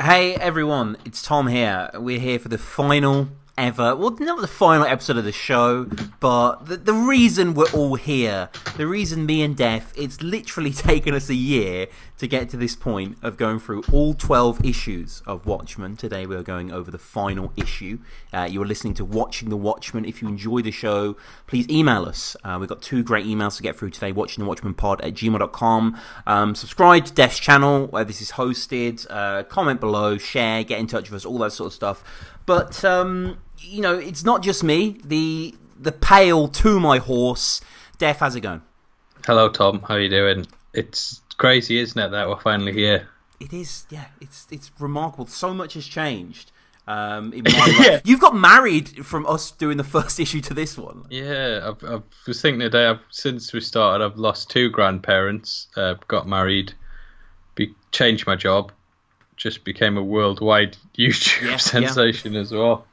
Hey everyone, it's Tom here. We're here for the final ever, well, not the final episode of the show, but the reason we're all here, the reason me and Deff, it's literally taken us a year to get to this point of going through all 12 issues of Watchmen. Today we're going over the final issue. You're listening to Watching the Watchmen. If you enjoy the show, please email us. We've got 2 great emails to get through today, watchingthewatchmenpod@gmail.com. Subscribe to Deff's channel where this is hosted. Comment below, share, get in touch with us, all that sort of stuff. But, it's not just me. The pale to my horse. Deff, how's it going? Hello, Tom. How are you doing? It's crazy, isn't it, that we're finally here? It is, yeah. It's remarkable. So much has changed in my life. You've got married from us doing the first issue to this one. Yeah, I was thinking today, since we started, I've lost 2 grandparents, got married, changed my job, just became a worldwide YouTube sensation as well.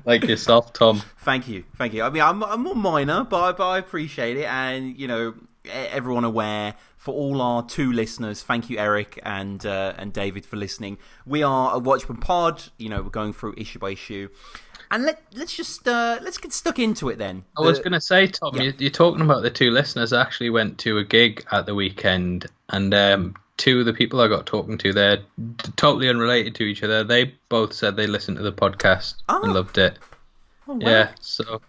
Like yourself, Tom. Thank you. I mean, I'm more minor, but I appreciate it. And, everyone aware, for all our 2 listeners, thank you, Eric and David, for listening. We are a Watchmen pod. We're going through issue by issue. And let's get stuck into it then. I was going to say, Tom, you're talking about the 2 listeners. I actually went to a gig at the weekend, and 2 of the people I got talking to, they're totally unrelated to each other. They both said they listened to the podcast and loved it. Oh, wow. Yeah, so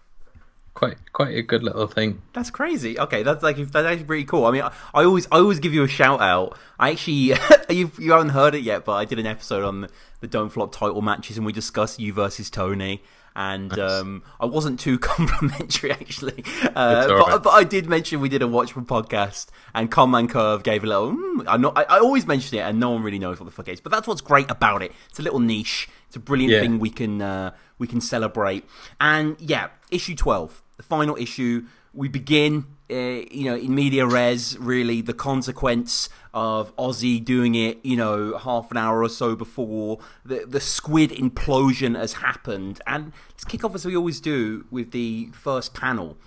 quite a good little thing. That's crazy. Okay, that's actually pretty cool. I mean, I always give you a shout out. I actually you haven't heard it yet, but I did an episode on the Don't Flop title matches, and we discussed you versus Tony. And nice. I wasn't too complimentary, actually. But I did mention we did a Watchmen podcast, and Conman Curve gave a little... I always mention it, and no one really knows what the fuck it is. But that's what's great about it. It's a little niche. It's a brilliant thing we can celebrate. And, issue 12, the final issue. We begin, in media res, really, the consequence of Ozzy doing it, half an hour or so before the squid implosion has happened. And let's kick off as we always do with the first panel.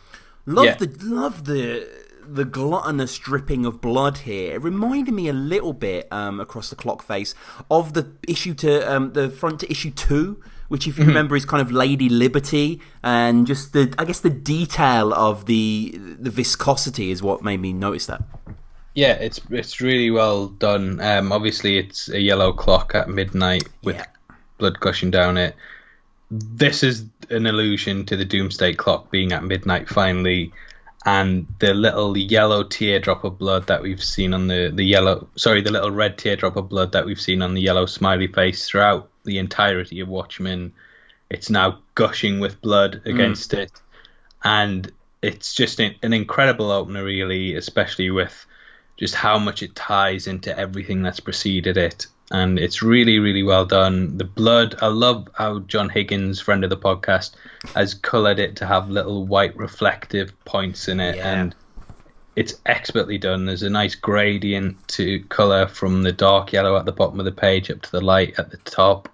Love the gluttonous dripping of blood here. It reminded me a little bit across the clock face of the issue to the front to issue 2. Which, if you remember, is kind of Lady Liberty, and just the detail of the viscosity is what made me notice that. Yeah, it's really well done. Obviously, it's a yellow clock at midnight with blood gushing down it. This is an allusion to the Doomsday Clock being at midnight finally, and the little yellow teardrop of blood that we've seen on the little red teardrop of blood that we've seen on the yellow smiley face throughout the entirety of Watchmen. It's now gushing with blood against it, and it's just an incredible opener, really, especially with just how much it ties into everything that's preceded it. And it's really, really well done. The blood, I love how John Higgins, friend of the podcast, has coloured it to have little white reflective points in it, and it's expertly done. There's a nice gradient to colour from the dark yellow at the bottom of the page up to the light at the top.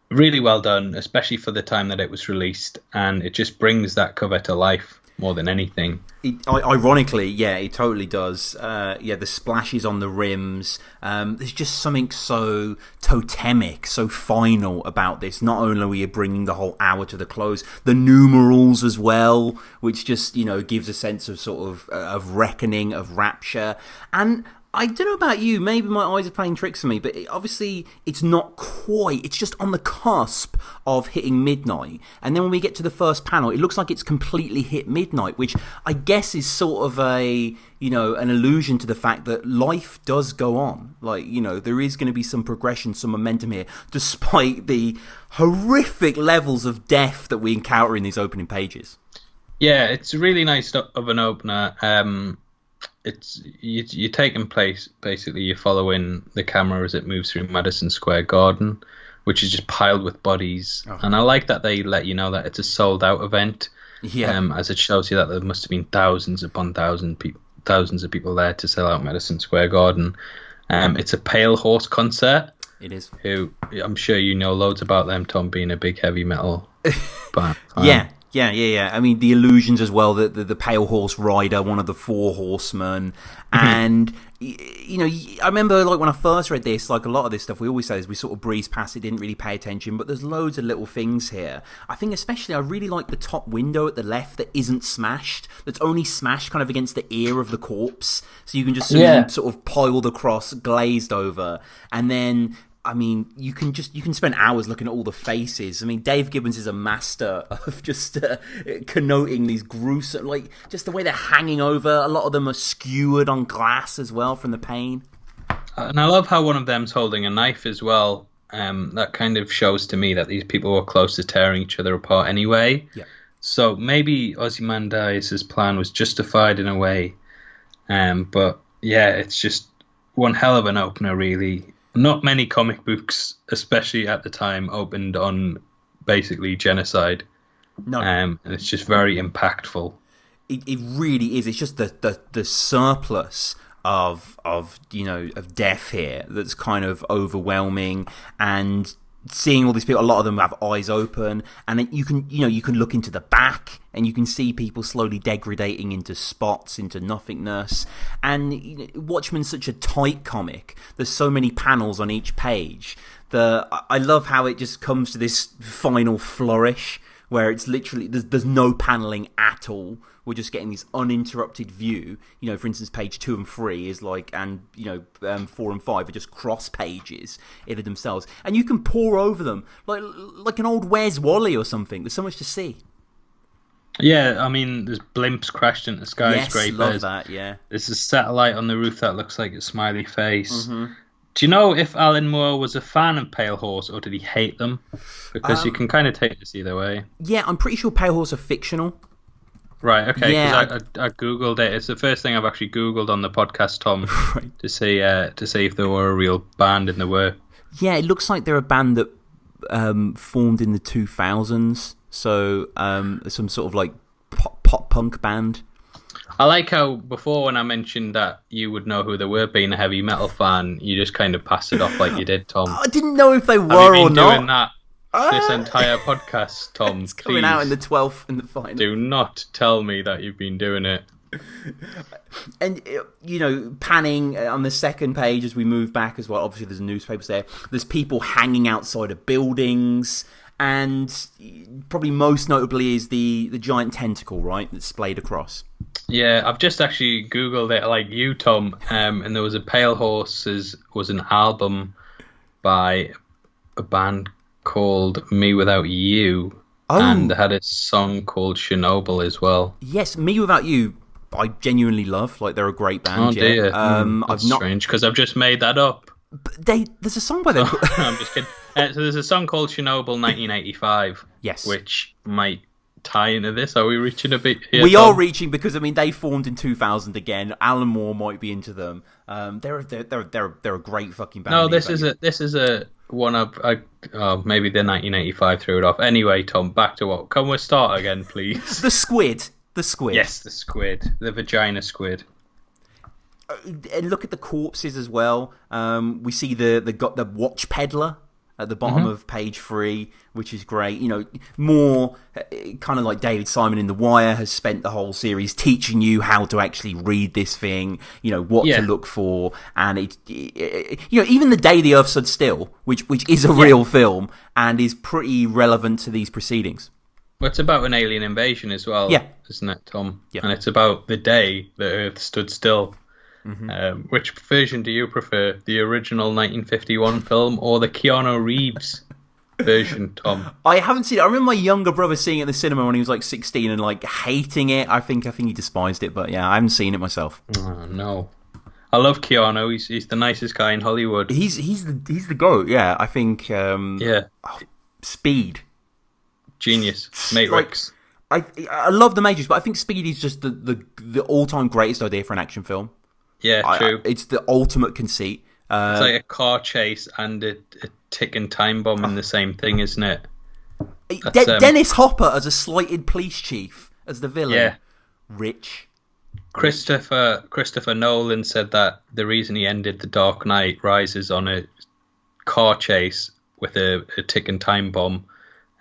Really well done, especially for the time that it was released, and it just brings that cover to life more than anything. Ironically, it totally does. The splashes on the rims. There's just something so totemic, so final about this. Not only are we bringing the whole hour to the close, the numerals as well, which just gives a sense of sort of reckoning, of rapture. And I don't know about you, maybe my eyes are playing tricks on me, but obviously it's not quite, it's just on the cusp of hitting midnight. And then when we get to the first panel, it looks like it's completely hit midnight, which I guess is sort of an allusion to the fact that life does go on. Like, there is going to be some progression, some momentum here, despite the horrific levels of death that we encounter in these opening pages. Yeah, it's really nice of an opener. You're taking place, basically you're following the camera as it moves through Madison Square Garden, which is just piled with bodies. And I like that they let you know that it's a sold out event, as it shows you that there must have been thousands upon thousands of people there to sell out Madison Square Garden. It's a Pale Horse concert. It is. Who I'm sure you know loads about them, Tom, being a big heavy metal band. Yeah. I mean, the allusions as well, the Pale Horse Rider, one of the four horsemen. And, I remember, like, when I first read this, like, a lot of this stuff, we always say is we sort of breezed past it, didn't really pay attention, but there's loads of little things here. I think especially I really like the top window at the left that isn't smashed, that's only smashed kind of against the ear of the corpse. So you can just see them sort of piled across, glazed over. And then... I mean, you can spend hours looking at all the faces. I mean, Dave Gibbons is a master of just connoting these gruesome, like, just the way they're hanging over. A lot of them are skewered on glass as well from the pain. And I love how one of them's holding a knife as well. That kind of shows to me that these people were close to tearing each other apart anyway. Yeah. So maybe Ozymandias' plan was justified in a way. But yeah, it's just one hell of an opener, really. Not many comic books, especially at the time, opened on basically genocide. No. And it's just very impactful. It really is. It's just the surplus of death here that's kind of overwhelming, and seeing all these people, a lot of them have eyes open, and you can look into the back and you can see people slowly degrading into spots, into nothingness. And Watchmen's such a tight comic. There's so many panels on each page. I love how it just comes to this final flourish where it's literally there's no paneling at all. We're just getting this uninterrupted view. For instance, page 2 and 3 is like, and 4 and 5 are just cross pages in it themselves, and you can pore over them like an old Where's Wally or something. There's so much to see. Yeah, I mean, there's blimps crashed into skyscrapers. Yes, love that. Yeah, there's a satellite on the roof that looks like a smiley face. Mm-hmm. Do you know if Alan Moore was a fan of Pale Horse or did he hate them? Because you can kind of take this either way. Yeah, I'm pretty sure Pale Horse are fictional. Right, okay, Yeah, because I googled it. It's the first thing I've actually googled on the podcast, Tom, right. to see if they were a real band, and they were. Yeah, it looks like they're a band that formed in the 2000s, so some sort of like pop punk band. I like how before when I mentioned that you would know who they were, being a heavy metal fan, you just kind of passed it off like you did, Tom. I didn't know if they were Have you or been not. doing that this entire podcast, Tom? It's coming out in the 12th in the final. Do not tell me that you've been doing it. And, panning on the second page as we move back as well. Obviously, there's newspapers there. There's people hanging outside of buildings. And probably most notably is the giant tentacle, right, that's splayed across. Yeah, I've just actually Googled it like you, Tom. And there was a Pale Horses was an album by a band called Me Without You. Oh. And they had a song called Chernobyl as well. Yes, Me Without You, I genuinely love. Like, they're a great band. Oh, dear. That's strange, because I've just made that up. But there's a song by them. I'm just kidding. So there's a song called Chernobyl 1985. Yes. Which might tie into this. Are we reaching a bit here? We are reaching, because, I mean, they formed in 2000 again. Alan Moore might be into them. They're a great fucking band. No, this is a one up. Maybe the 1985 threw it off. Anyway, Tom, back to what? Can we start again, please? The squid. Yes, the squid. The vagina squid. And look at the corpses as well. We see the watch peddler at the bottom of page 3, which is great. More kind of like David Simon in The Wire has spent the whole series teaching you how to actually read this thing, what to look for. And even The Day the Earth Stood Still, which is a real film and is pretty relevant to these proceedings. Well, it's about an alien invasion as well, isn't it, Tom? Yeah. And it's about the day the Earth stood still. Mm-hmm. Which version do you prefer? The original 1951 film or the Keanu Reeves version, Tom? I haven't seen it. I remember my younger brother seeing it in the cinema when he was like 16 and like hating it. I think he despised it, but yeah, I haven't seen it myself. Oh, no. I love Keanu. He's the nicest guy in Hollywood. He's the GOAT. Yeah, I think. Speed. Genius. Matrix. I love The Matrix, but I think Speed is just the all-time greatest idea for an action film. Yeah, true. It's the ultimate conceit. It's like a car chase and a ticking time bomb in the same thing, isn't it? Dennis Hopper as a slighted police chief as the villain. Yeah. Rich. Christopher Nolan said that the reason he ended The Dark Knight Rises on a car chase with a ticking time bomb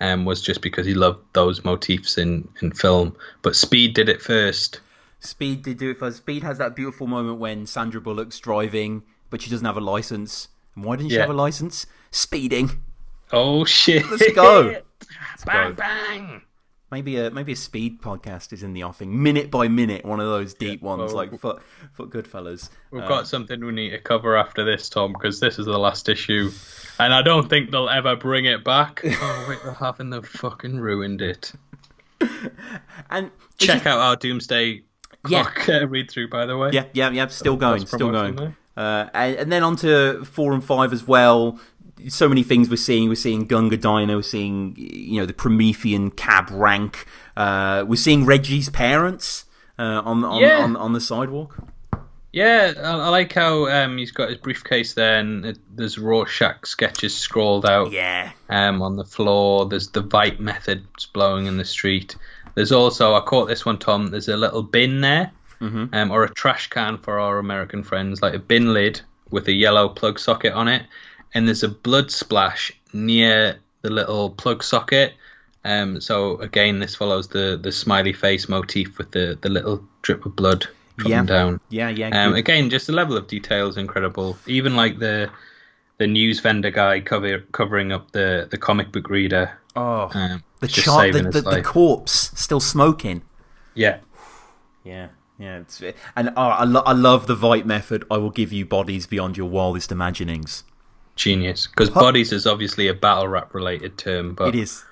was just because he loved those motifs in film. But Speed did it first. Speed did do it first. Speed has that beautiful moment when Sandra Bullock's driving, but she doesn't have a license. And why didn't she have a license? Speeding. Oh shit! Let's go. Bang bang. Maybe a speed podcast is in the offing, minute by minute. One of those deep ones, like for Goodfellas. We've got something we need to cover after this, Tom, because this is the last issue, and I don't think they'll ever bring it back. Oh wait, they haven't. They've fucking ruined it. And check out our Doomsday Clock read through, by the way. Yeah. Still going. And then on to 4 and 5 as well. So many things we're seeing. We're seeing Gunga Dino. We're seeing the Promethean cab rank. We're seeing Reggie's parents on the sidewalk. Yeah, I like how he's got his briefcase there, and there's Rorschach sketches scrawled out. Yeah. On the floor. There's the Vite methods blowing in the street. There's also, I caught this one, Tom, there's a little bin there, or a trash can for our American friends, like a bin lid with a yellow plug socket on it, and there's a blood splash near the little plug socket. So again, this follows the smiley face motif with the little drip of blood coming down. Yeah. Again, just the level of detail is incredible. Even like the news vendor guy covering up the comic book reader. Oh, the corpse still smoking. Yeah. And I love the Vite method. I will give you bodies beyond your wildest imaginings. Genius, because bodies is obviously a battle rap related term, but it is.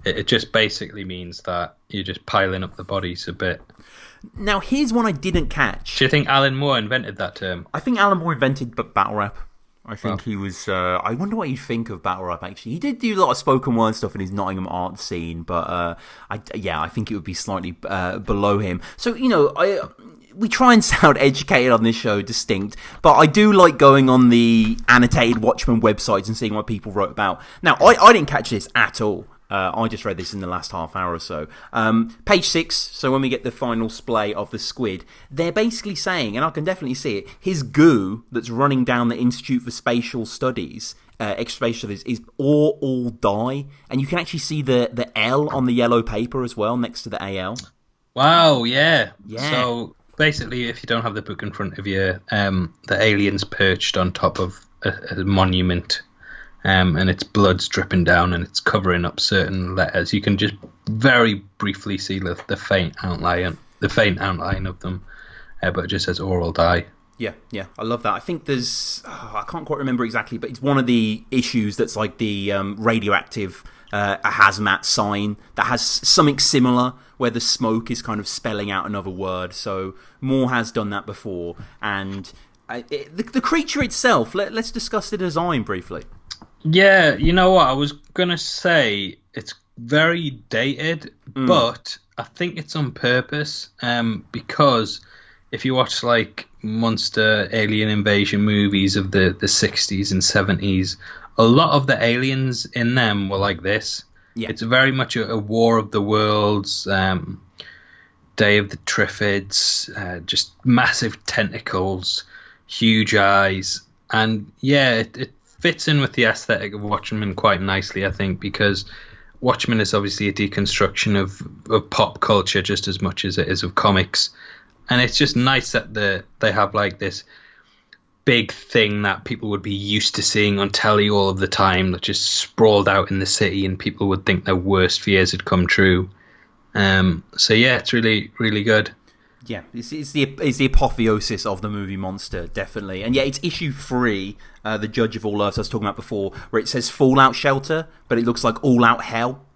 It just basically means that you're just piling up the bodies a bit. Now, here's one I didn't catch. Do you think Alan Moore invented that term? I think Alan Moore invented battle rap. I think he was... I wonder what you think of battle rap, actually. He did do a lot of spoken word stuff in his Nottingham art scene, but I think it would be slightly below him. So, we try and sound educated on this show, distinct, but I do like going on the annotated Watchmen websites and seeing what people wrote about. Now, I didn't catch this at all. I just read this in the last half hour or so. Page 6, so when we get the final splay of the squid, they're basically saying, and I can definitely see it, his goo that's running down the Institute for Spatial Studies, Extraspatial Studies, is all die, and you can actually see the L on the yellow paper as well, next to the AL. Wow, yeah. So, basically, if you don't have the book in front of you, the alien's perched on top of a monument, and its blood's dripping down and it's covering up certain letters. You can just very briefly see the faint outline of them, but it just says "oral die." Yeah, I love that. I think there's I can't quite remember exactly, but it's one of the issues that's like the radioactive a hazmat sign that has something similar where the smoke is kind of spelling out another word. So Moore has done that before, and the creature itself. Let's discuss the design briefly. Yeah, you know what? I was going to say it's very dated, but I think it's on purpose, because if you watch like monster alien invasion movies of the 60s and 70s, a lot of the aliens in them were like this. Yeah. It's very much a War of the Worlds, Day of the Triffids, just massive tentacles, huge eyes, and yeah, it fits in with the aesthetic of Watchmen quite nicely, I think, because Watchmen is obviously a deconstruction of pop culture just as much as it is of comics. And it's just nice that they have like this big thing that people would be used to seeing on telly all of the time, that just sprawled out in the city and people would think their worst fears had come true. So yeah, it's really, really good. Yeah, it's the apotheosis of the movie monster, definitely. And yeah, it's issue 3, The Judge of All Earth, I was talking about before, where it says Fallout Shelter, but it looks like All Out Hell.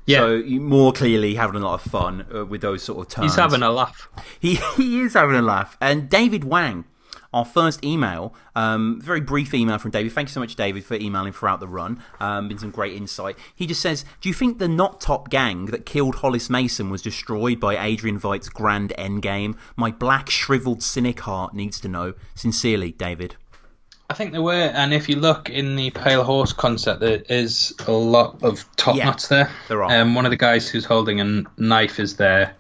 Yeah. So you're more clearly having a lot of fun with those sort of terms. He's having a laugh. He is having a laugh. And David Wang, our first email, very brief email from David. Thank you so much, David, for emailing throughout the run. Been some great insight. He just says, do you think the Not Top gang that killed Hollis Mason was destroyed by Adrian Veidt's grand endgame? My black, shriveled, cynic heart needs to know. Sincerely, David. I think there were, and if you look in the Pale Horse concept, there is a lot of top knots there. There are. One of the guys who's holding a knife is there.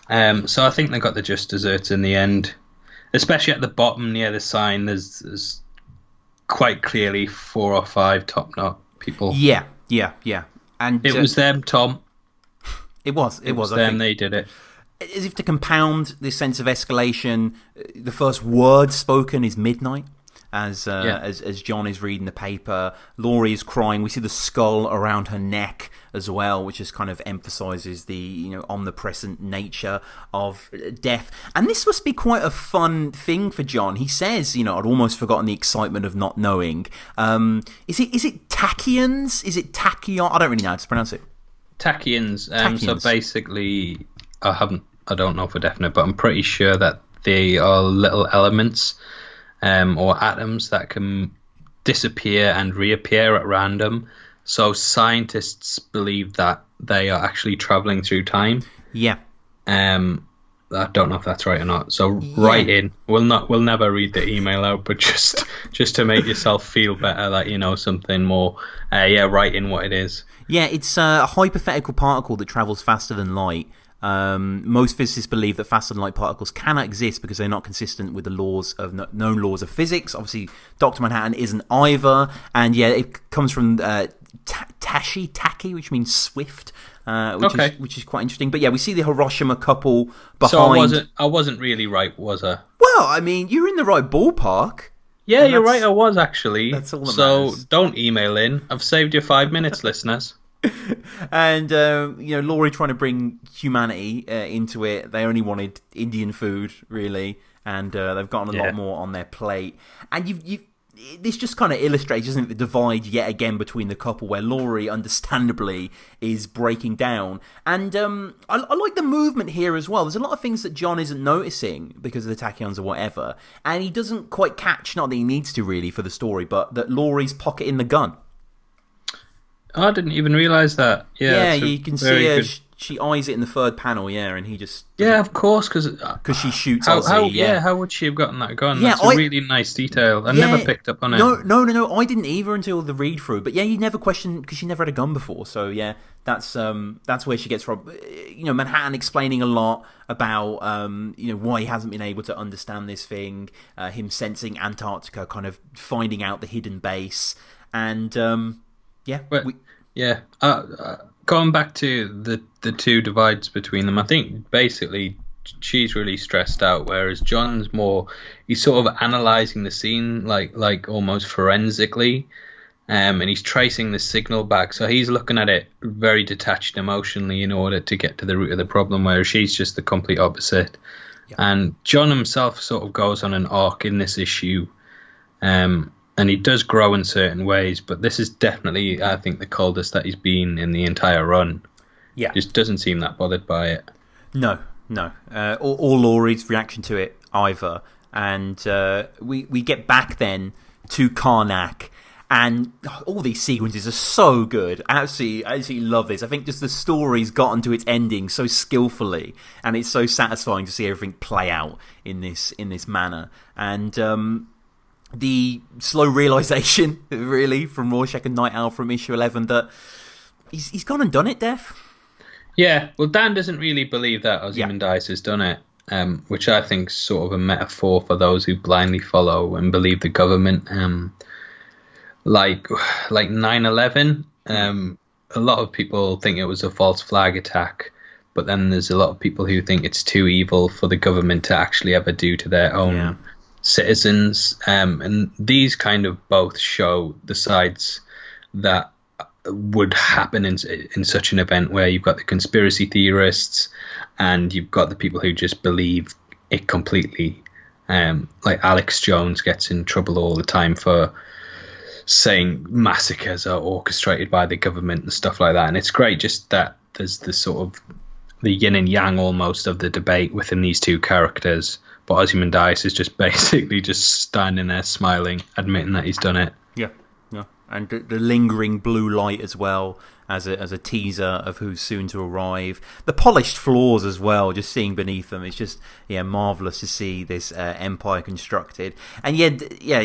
So I think they got the just desserts in the end. Especially at the bottom near the sign, there's quite clearly 4 or 5 top knot people. Yeah. And It was them, Tom. It was them. They did it. As if to compound this sense of escalation, the first word spoken is midnight. As John is reading the paper, Laurie is crying. We see the skull around her neck as well, which just kind of emphasises the omnipresent nature of death. And this must be quite a fun thing for John. He says, I'd almost forgotten the excitement of not knowing. Is it Tachyons? Is it Tachyon? I don't really know how to pronounce it. Tachyons. So basically, I don't know for definite, but I'm pretty sure that they are little elements. Or atoms that can disappear and reappear at random. So scientists believe that they are actually traveling through time. Yeah. I don't know if that's right or not. So write in. We'll never read the email out, but just to make yourself feel better that you know something more. Write in what it is. Yeah, it's a hypothetical particle that travels faster than light. Most physicists believe that faster than light particles cannot exist because they're not consistent with the laws of known laws of physics. Obviously, Dr. Manhattan isn't either, and it comes from Tachi, which means swift, which is quite interesting. But we see the Hiroshima couple behind. So I wasn't really right, was I? Well, I mean, you're in the right ballpark. Yeah, you're right. I was actually. That's all that so matters. Don't email in. I've saved you 5 minutes, listeners. And Laurie trying to bring humanity into it. They only wanted Indian food, really, and they've gotten a lot more on their plate. And this just kind of illustrates, doesn't it, the divide yet again between the couple, where Laurie, understandably, is breaking down. And I like the movement here as well. There's a lot of things that John isn't noticing because of the Tachyons or whatever, and he doesn't quite catch, not that he needs to really for the story, but that Laurie's pocketing the gun. Oh, I didn't even realise that. Yeah, you can see her. She eyes it in the third panel, and he just... Yeah, of course, because she shoots Ozzy, how would she have gotten that gun? Yeah, that's a really nice detail. I never picked up on it. No, I didn't either until the read-through. But you never questioned, because she never had a gun before. So, that's where she gets from. Manhattan explaining a lot about, why he hasn't been able to understand this thing. Him sensing Antarctica, kind of finding out the hidden base. And, going back to the two divides between them, I think basically she's really stressed out, whereas John's he's sort of analysing the scene like almost forensically, and he's tracing the signal back, so he's looking at it very detached emotionally in order to get to the root of the problem, whereas she's just the complete opposite. And John himself sort of goes on an arc in this issue, and he does grow in certain ways, but this is definitely, I think, the coldest that he's been in the entire run. Yeah. Just doesn't seem that bothered by it. No. Or Laurie's reaction to it either. And we get back then to Karnak, and all these sequences are so good. I absolutely love this. I think just the story's gotten to its ending so skillfully, and it's so satisfying to see everything play out in this manner. And the slow realisation, really, from Rorschach and Night Owl from issue 11 that he's gone and done it, Def. Yeah, well, Dan doesn't really believe that Ozymandias has done it, which I think is sort of a metaphor for those who blindly follow and believe the government. Like 9/11, a lot of people think it was a false flag attack, but then there's a lot of people who think it's too evil for the government to actually ever do to their own citizens, and these kind of both show the sides that would happen in such an event, where you've got the conspiracy theorists and you've got the people who just believe it completely. Like Alex Jones gets in trouble all the time for saying massacres are orchestrated by the government and stuff like that, and it's great just that there's the sort of the yin and yang almost of the debate within these two characters. But Ozymandias is just basically just standing there smiling, admitting that he's done it. Yeah. And the lingering blue light as well, as a teaser of who's soon to arrive. The polished floors as well, just seeing beneath them. It's just, marvellous to see this empire constructed. And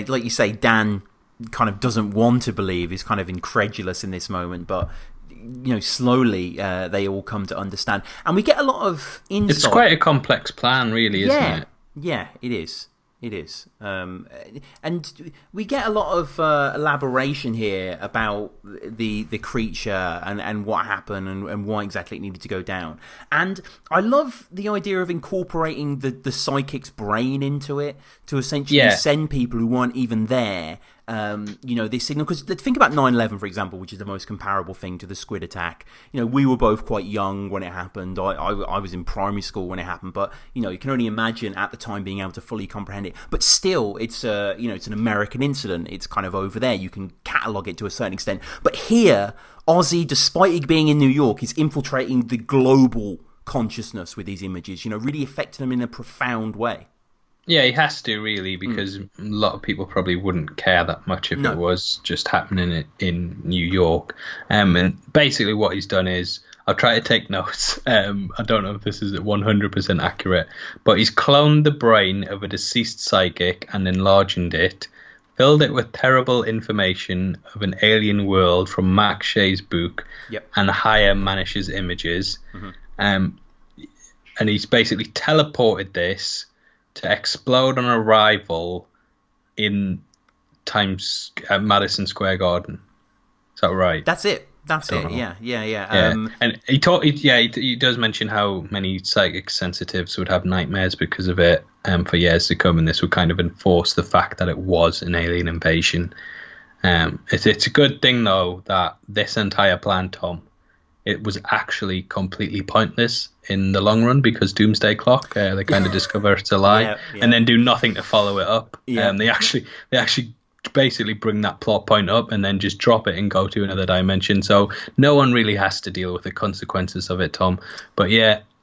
like you say, Dan kind of doesn't want to believe. He's kind of incredulous in this moment, but slowly they all come to understand. And we get a lot of insight. It's quite a complex plan, really, isn't it? Yeah, it is. It is. And we get a lot of elaboration here about the creature and what happened and why exactly it needed to go down. And I love the idea of incorporating the psychic's brain into it to essentially send people who weren't even there this signal. Because think about 9/11, for example, which is the most comparable thing to the squid attack. We were both quite young when it happened. I was in primary school when it happened, but you can only imagine at the time being able to fully comprehend it. But still, it's it's an American incident. It's kind of over there. You can catalogue it to a certain extent. But here, Ozzy, despite it being in New York, is infiltrating the global consciousness with these images. Really affecting them in a profound way. Yeah, he has to, really, because a lot of people probably wouldn't care that much if it was just happening in New York. And basically what he's done is, I'll try to take notes. I don't know if this is 100% accurate, but he's cloned the brain of a deceased psychic and enlarged it, filled it with terrible information of an alien world from Max Shea's book and Haya Manish's images. And he's basically teleported this to explode on arrival in Madison Square Garden. Is that right? That's it. That's it. Yeah. And he does mention how many psychic sensitives would have nightmares because of it for years to come, and this would kind of enforce the fact that it was an alien invasion. It's a good thing, though, that this entire plan, Tom, it was actually completely pointless in the long run, because Doomsday Clock, they kind of discover it's a lie and then do nothing to follow it up. They actually basically bring that plot point up and then just drop it and go to another dimension. So no one really has to deal with the consequences of it, Tom. But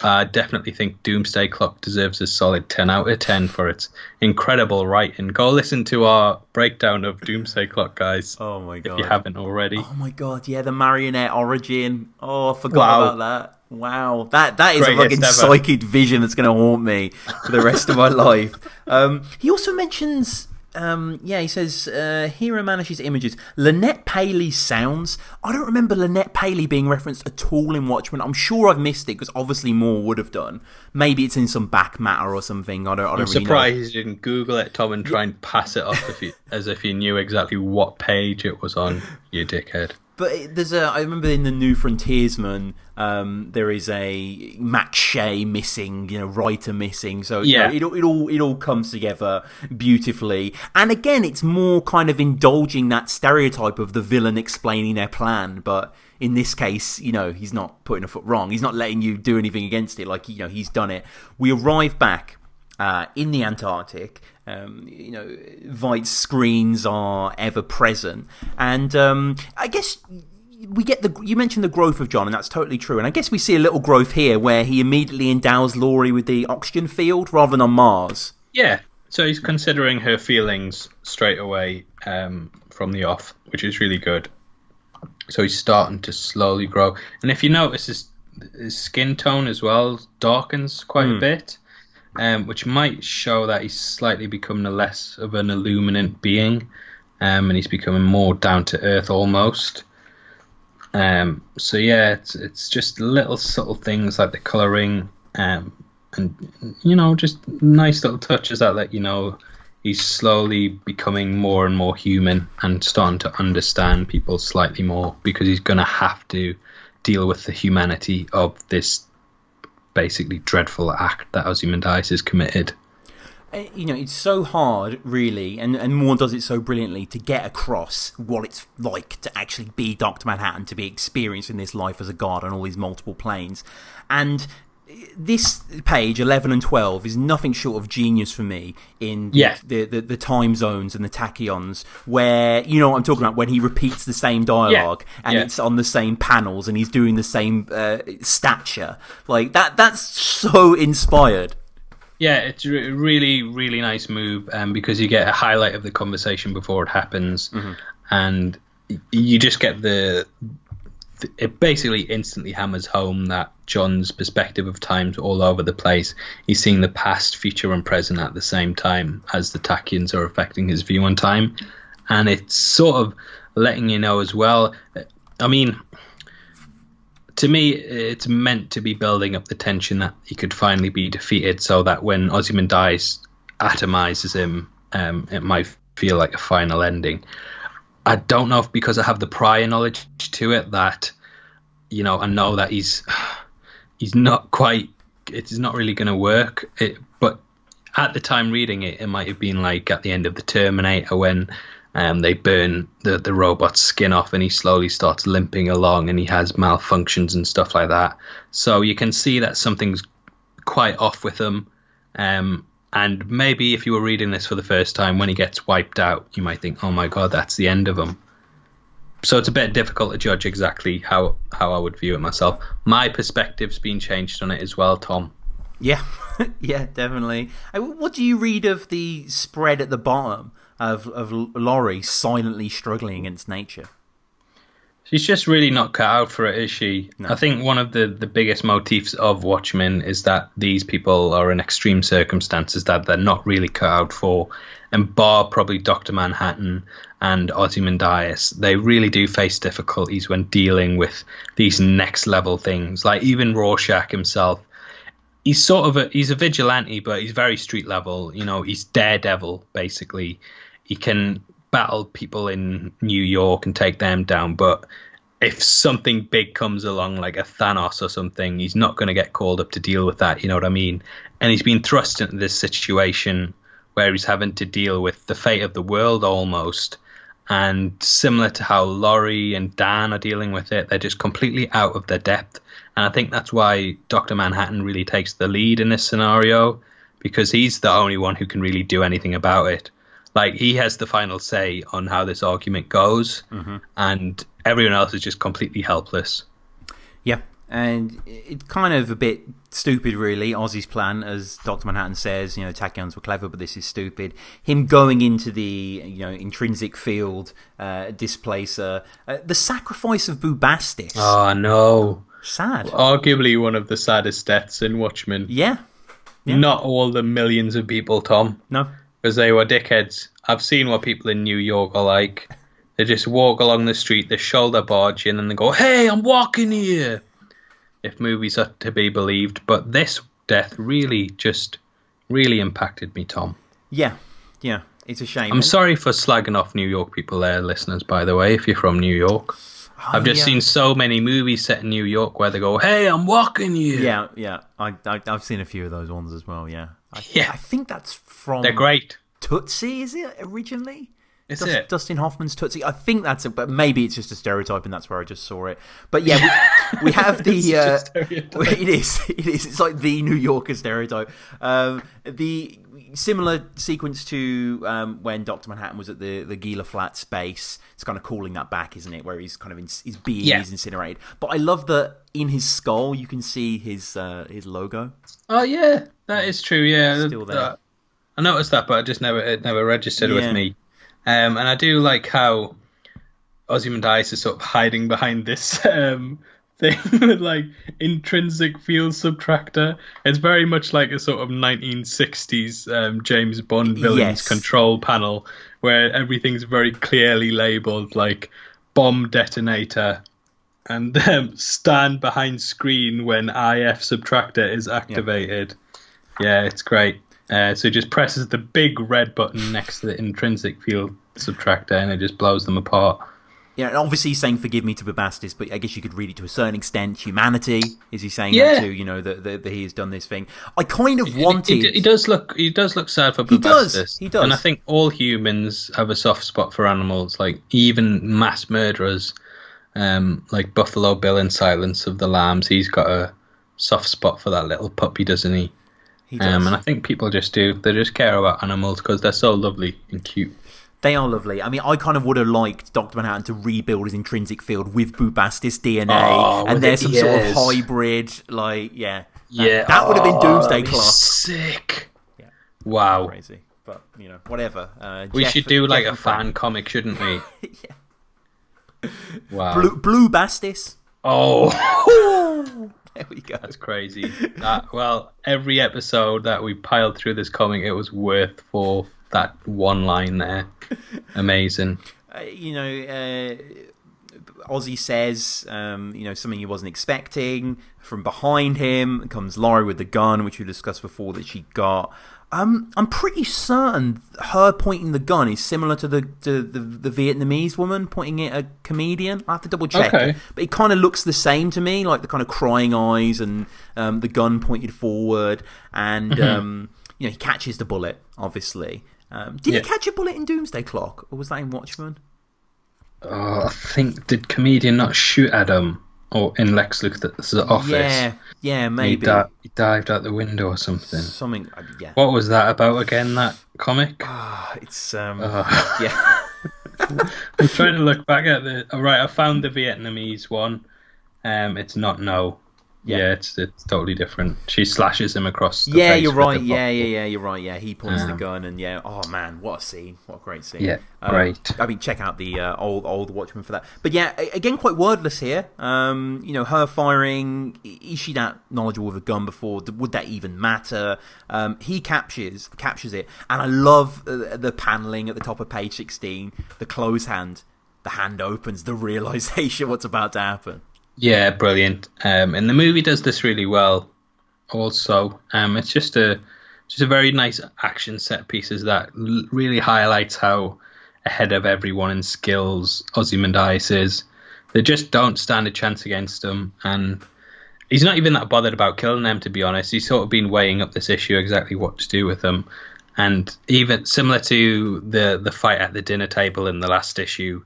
I definitely think Doomsday Clock deserves a solid 10 out of 10 for its incredible writing. Go listen to our breakdown of Doomsday Clock, guys. Oh my god! If you haven't already. Oh my god! Yeah, the marionette origin. Oh, I forgot about that. Wow, that is a fucking psychic vision that's going to haunt me for the rest of my life. He also mentions. He says, Hero Manish's images. Lynette Paley's sounds. I don't remember Lynette Paley being referenced at all in Watchmen. I'm sure I've missed it, because obviously more would have done. Maybe it's in some back matter or something. I'm really surprised you didn't Google it, Tom, and try and pass it off as if you knew exactly what page it was on, you dickhead. But I remember in the New Frontiersman, there is a Max Shea missing, writer missing. So it all comes together beautifully. And again, it's more kind of indulging that stereotype of the villain explaining their plan. But in this case, he's not putting a foot wrong. He's not letting you do anything against it. Like, he's done it. We arrive back in the Antarctic. Veidt's screens are ever present, and I guess we get you mentioned the growth of John, and that's totally true. And I guess we see a little growth here where he immediately endows Laurie with the oxygen field rather than on Mars. Yeah, so he's considering her feelings straight away from the off, which is really good. So he's starting to slowly grow, and if you notice, his skin tone as well darkens quite a bit. Which might show that he's slightly becoming less of an illuminant being, and he's becoming more down to earth almost. It's just little subtle things like the colouring, and just nice little touches that let you know he's slowly becoming more and more human and starting to understand people slightly more, because he's going to have to deal with the humanity of this basically dreadful act that Ozymandias has committed. It's so hard, really, and Moore does it so brilliantly, to get across what it's like to actually be Dr. Manhattan, to be experiencing this life as a god on all these multiple planes. And this page 11 and 12 is nothing short of genius for me in the time zones and the tachyons, where what I'm talking about, when he repeats the same dialogue and it's on the same panels and he's doing the same stature, like that's so inspired. Yeah, it's a really, really nice move, because you get a highlight of the conversation before it happens, and you just get it basically instantly hammers home that John's perspective of time's all over the place. He's seeing the past, future, and present at the same time as the Tachyons are affecting his view on time. And it's sort of letting you know as well. I mean, to me, it's meant to be building up the tension that he could finally be defeated, so that when Ozymandias atomizes him, it might feel like a final ending. I don't know if because I have the prior knowledge to it that, I know that he's not quite, it's not really going to work. But at the time reading it, it might have been like at the end of the Terminator when they burn the robot's skin off and he slowly starts limping along and he has malfunctions and stuff like that. So you can see that something's quite off with him. And maybe if you were reading this for the first time, when he gets wiped out, you might think, oh my God, that's the end of him. So it's a bit difficult to judge exactly how I would view it myself. My perspective's been changed on it as well, Tom. Yeah, yeah, definitely. What do you read of the spread at the bottom of Laurie silently struggling against nature? She's just really not cut out for it, is she? No. I think one of the biggest motifs of Watchmen is that these people are in extreme circumstances that they're not really cut out for. And bar probably Dr. Manhattan and Ozymandias, they really do face difficulties when dealing with these next level things. Like even Rorschach himself, he's he's a vigilante, but he's very street level. He's Daredevil, basically. He can battle people in New York and take them down, but if something big comes along like a Thanos or something, he's not going to get called up to deal with that, you know what I mean? And he's been thrust into this situation where he's having to deal with the fate of the world almost, and similar to how Laurie and Dan are dealing with it, they're just completely out of their depth. And I think that's why Dr. Manhattan really takes the lead in this scenario, because he's the only one who can really do anything about it. Like, he has the final say on how this argument goes, and everyone else is just completely helpless. Yeah, and it's kind of a bit stupid, really, Ozzy's plan, as Dr. Manhattan says, Tachyons were clever, but this is stupid. Him going into the, intrinsic field displacer, the sacrifice of Bubastis. Oh, I know. Sad. Arguably one of the saddest deaths in Watchmen. Yeah. Not all the millions of people, Tom. No. Because they were dickheads. I've seen what people in New York are like. They just walk along the street, they shoulder barge in, and they go, "Hey, I'm walking here." If movies are to be believed, but this death really impacted me, Tom. Yeah, it's a shame. I'm sorry for slagging off New York people there, listeners, by the way, if you're from New York. I've just seen so many movies set in New York where they go, "Hey, I'm walking here." Yeah. I've seen a few of those ones as well, yeah. I think that's from... They're great. Tootsie, is it, originally? Is it? Dustin Hoffman's Tootsie. I think that's it, but maybe it's just a stereotype and that's where I just saw it. But yeah, we have the... it is. It's like the New Yorker stereotype. The similar sequence to when Dr. Manhattan was at the Gila Flats base. It's kind of calling that back, isn't it? Where he's kind of his being is incinerated. But I love that in his skull you can see his logo. Oh yeah, that is true. Yeah, still there. I noticed that, but it never registered with me. And I do like how Ozymandias is sort of hiding behind this thing with like intrinsic field subtractor. It's very much like a sort of 1960s James Bond villain's control panel where everything's very clearly labeled like bomb detonator and stand behind screen when IF subtractor is activated. Yeah, it's great. So it just presses the big red button next to the intrinsic field subtractor and it just blows them apart. Yeah, and obviously he's saying forgive me to Bubastis, but I guess you could read it to a certain extent. Humanity, is he saying that too? That he has done this thing. I kind of wanted... He does look sad for Bubastis. He does. And I think all humans have a soft spot for animals, like even mass murderers, like Buffalo Bill in Silence of the Lambs. He's got a soft spot for that little puppy, doesn't he? He does. And I think people just do. They just care about animals because they're so lovely and cute. They are lovely. I mean, I kind of would have liked Dr. Manhattan to rebuild his intrinsic field with Bubastis DNA, and there's some sort of hybrid, like, that would have been Doomsday Clock. Sick. Yeah. Wow. Crazy. But, whatever. We should do like a fan comic, shouldn't we? Yeah. Wow. Blue Bastis. Oh. There we go. That's crazy. Every episode that we piled through this comic, it was worth for that one line there. Amazing. Ozzy says, something he wasn't expecting. From behind him comes Laurie with the gun, which we discussed before that she got. I'm pretty certain her pointing the gun is similar to the Vietnamese woman pointing it at a comedian. I have to double check, but it kind of looks the same to me, like the kind of crying eyes and the gun pointed forward, and he catches the bullet. Obviously, did he catch a bullet in Doomsday Clock, or was that in Watchmen? I think did comedian not shoot at him or in Lex Luthor's office? Yeah, maybe. He dived out the window or something. Yeah. What was that about again, that comic? It's, yeah. I'm trying to look back at Right, I found the Vietnamese one. It's not No. Yeah, it's totally different. She slashes him across the face. You're right. You're right. Yeah, he points the gun, and oh man, what a scene! What a great scene! Yeah, great. I mean, check out the old Watchmen for that. But yeah, again, quite wordless here. Her firing. Is she that knowledgeable with a gun before? Would that even matter? He captures it, and I love the paneling at the top of page 16. The close hand, the hand opens, the realization what's about to happen. Yeah, brilliant. And the movie does this really well. Also, it's just a very nice action set pieces that really highlights how ahead of everyone in skills Ozymandias is. They just don't stand a chance against him, and he's not even that bothered about killing them. To be honest, he's sort of been weighing up this issue exactly what to do with them, and even similar to the fight at the dinner table in the last issue.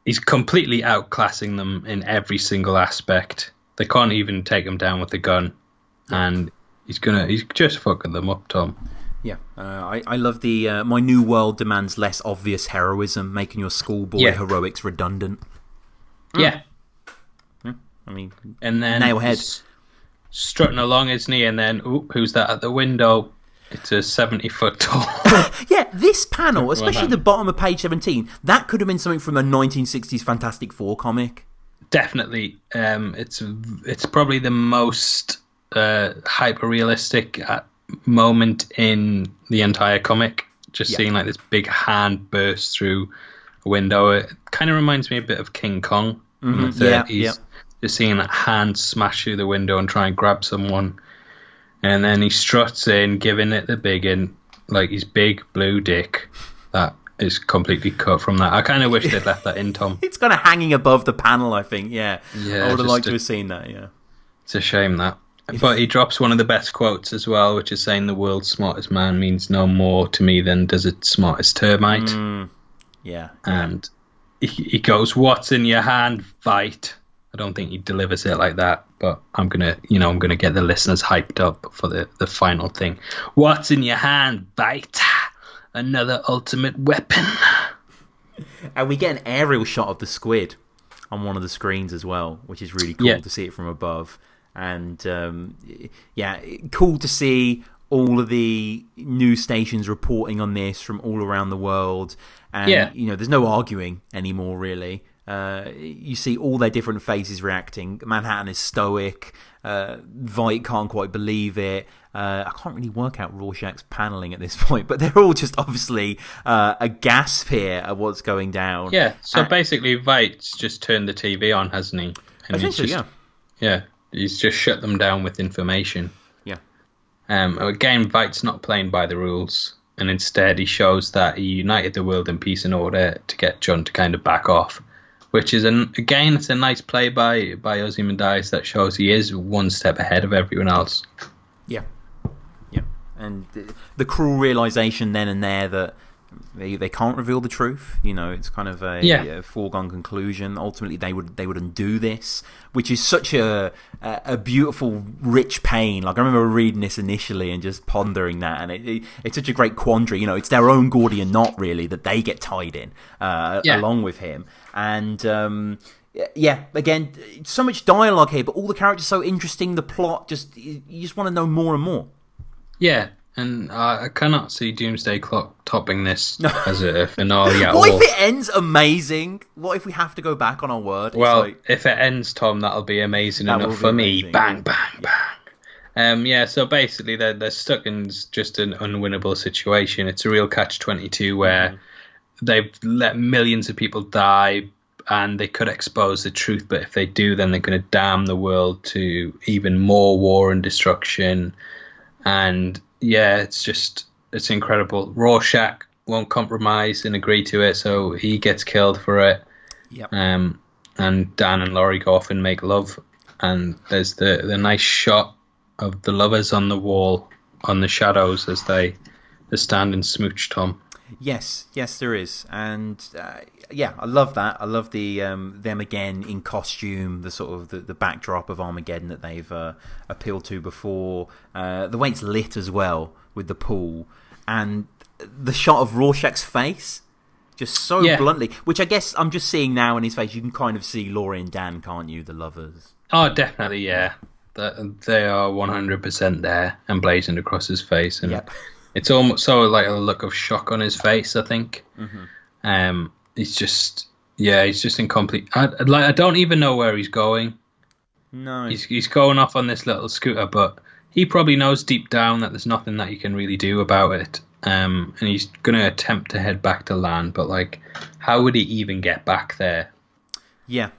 He's completely outclassing them in every single aspect. They can't even take him down with the gun, and he's just fucking them up, Tom. Yeah, I love the my new world demands less obvious heroism, making your schoolboy heroics redundant. Yeah, I mean, and then nailhead strutting along, isn't he? And then who's that at the window? It's a 70-foot tall. Yeah, this panel, especially the bottom of page 17, that could have been something from a 1960s Fantastic Four comic. Definitely. It's probably the most hyper-realistic moment in the entire comic. Just seeing like this big hand burst through a window. It kind of reminds me a bit of King Kong from the 30s. Yeah. Just seeing that hand smash through the window and try and grab someone. And then he struts in, giving it the big in, like his big blue dick. That is completely cut from that. I kind of wish they'd left that in, Tom. It's kind of hanging above the panel, I think. Yeah. I would have liked to have seen that. Yeah. It's a shame that. But he drops one of the best quotes as well, which is saying the world's smartest man means no more to me than does its smartest termite. Yeah. And he goes, "What's in your hand, Vite?" I don't think he delivers it like that, but I'm gonna get the listeners hyped up for the final thing. What's in your hand, Vite? Another ultimate weapon. And we get an aerial shot of the squid on one of the screens as well, which is really cool to see it from above. And cool to see all of the news stations reporting on this from all around the world. And there's no arguing anymore, really. You see all their different faces reacting. Manhattan is stoic. Vite can't quite believe it. I can't really work out Rorschach's paneling at this point, but they're all just obviously aghast here at what's going down. Yeah, so basically Vite's just turned the TV on, hasn't he? And essentially, Yeah, he's just shut them down with information. Yeah. Again, Vite's not playing by the rules, and instead he shows that he united the world in peace and order to get John to kind of back off. Which is, it's a nice play by Ozymandias that shows he is one step ahead of everyone else. Yeah. And the cruel realization then and there that they can't reveal the truth. It's kind of a foregone conclusion. Ultimately, they would undo this, which is such a beautiful, rich pain. Like I remember reading this initially and just pondering that, and it's such a great quandary. It's their own Gordian knot, really, that they get tied in along with him. And again, so much dialogue here, but all the characters so interesting. The plot, you just want to know more and more. Yeah, and I cannot see Doomsday Clock topping this as a finale at all. What if it ends amazing? What if we have to go back on our word? Well, if it ends, Tom, that'll be amazing enough for me. Bang, bang, bang. So basically they're stuck in just an unwinnable situation. It's a real catch-22 where they've let millions of people die and they could expose the truth, but if they do, then they're going to damn the world to even more war and destruction. And yeah, it's incredible. Rorschach won't compromise and agree to it, so he gets killed for it. Yep. And Dan and Laurie go off and make love, and there's the nice shot of the lovers on the wall, on the shadows as they stand and smooch, Tom. Yes, there is, and I love that. I love the them again in costume, the sort of the backdrop of Armageddon that they've appealed to before. The way it's lit as well with the pool, and the shot of Rorschach's face, just so bluntly. Which I guess I'm just seeing now in his face. You can kind of see Laurie and Dan, can't you? The lovers. Oh, definitely, yeah. They are 100% there and blazoned across his face, and it's almost so like a look of shock on his face, I think. Mm-hmm. He's just incomplete. I don't even know where he's going. No, he's going off on this little scooter, but he probably knows deep down that there's nothing that he can really do about it. And he's going to attempt to head back to land, but like, how would he even get back there? Yeah,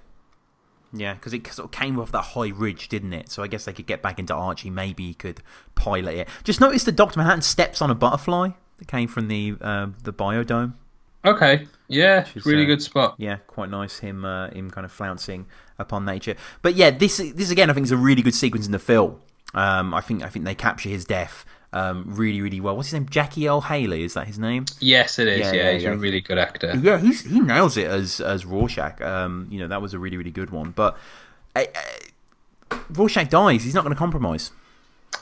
because it sort of came off that high ridge, didn't it? So I guess they could get back into Archie. Maybe he could pilot it. Just noticed that Dr. Manhattan steps on a butterfly that came from the biodome. Okay, yeah, really good spot. Yeah, quite nice. Him kind of flouncing upon nature. But yeah, this again, I think is a really good sequence in the film. I think they capture his death really, really well. What's his name? Jackie L. Haley, is that his name? Yes, it is. Yeah, he's a really good actor. Yeah, he nails it as Rorschach. That was a really, really good one. But Rorschach dies. He's not going to compromise.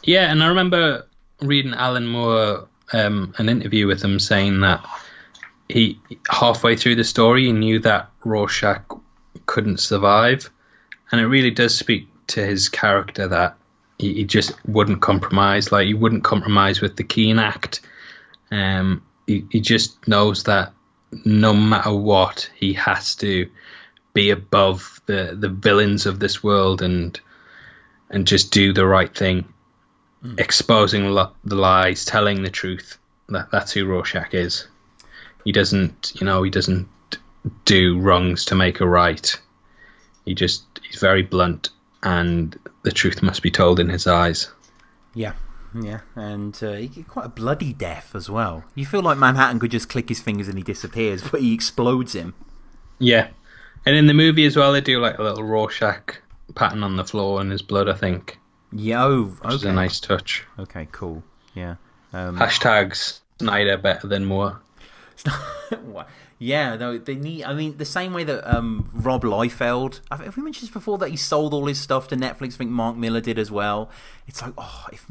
Yeah, and I remember reading Alan Moore an interview with him saying that he halfway through the story he knew that Rorschach couldn't survive, and it really does speak to his character that he just wouldn't compromise. Like, he wouldn't compromise with the Keen Act. He just knows that no matter what, he has to be above the villains of this world and just do the right thing, exposing the lies, telling the truth. That's who Rorschach is. He doesn't do wrongs to make a right. He's very blunt, and the truth must be told in his eyes. Yeah, and he get quite a bloody death as well. You feel like Manhattan could just click his fingers and he disappears, but he explodes him. Yeah, and in the movie as well, they do like a little Rorschach pattern on the floor in his blood, I think. Yeah, which is a nice touch. Okay, cool. Yeah. Hashtags Snyder better than Moore. Yeah, no, they need. I mean, the same way that Rob Liefeld. Have we mentioned this before that he sold all his stuff to Netflix? I think Mark Miller did as well. It's like,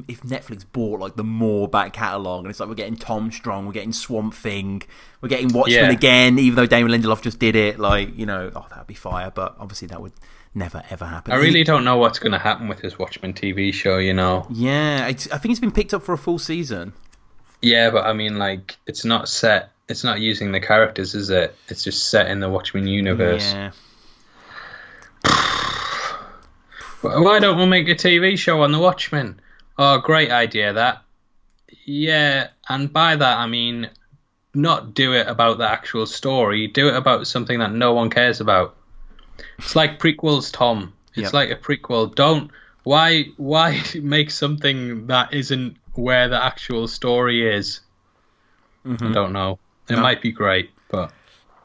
if Netflix bought like the Moore back catalogue, and it's like we're getting Tom Strong, we're getting Swamp Thing, we're getting Watchmen again, even though Damon Lindelof just did it. Like, that'd be fire. But obviously that would never ever happen. I really don't know what's going to happen with his Watchmen TV show. Yeah, I think it's been picked up for a full season. Yeah, but I mean, like, it's not set. It's not using the characters, is it? It's just set in the Watchmen universe. Yeah. Why don't we make a TV show on the Watchmen? Oh, great idea, that. Yeah, and by that I mean not do it about the actual story. Do it about something that no one cares about. It's like prequels, Tom. It's like a prequel. Why make something that isn't where the actual story is? Mm-hmm. I don't know. It might be great, but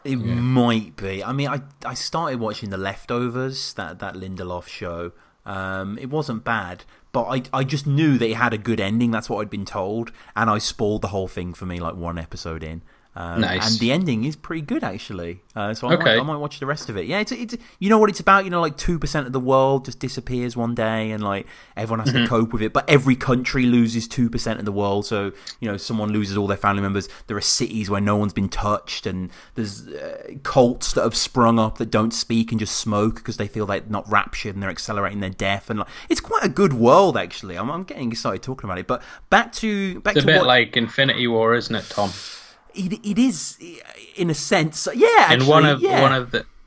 it might be. I mean, I started watching The Leftovers, that Lindelof show. It wasn't bad, but I just knew that it had a good ending. That's what I'd been told, and I spoiled the whole thing for me like one episode in. Nice. And the ending is pretty good, actually. So I might watch the rest of it. Yeah, it's you know what it's about. Like 2% of the world just disappears one day, and like everyone has to cope with it. But every country loses 2% of the world. So someone loses all their family members. There are cities where no one's been touched, and there's cults that have sprung up that don't speak and just smoke because they feel like not raptured and they're accelerating their death. And like, it's quite a good world, actually. I'm getting excited talking about it. But back to it's a bit like Infinity War, isn't it, Tom? It is, in a sense, yeah. Actually, and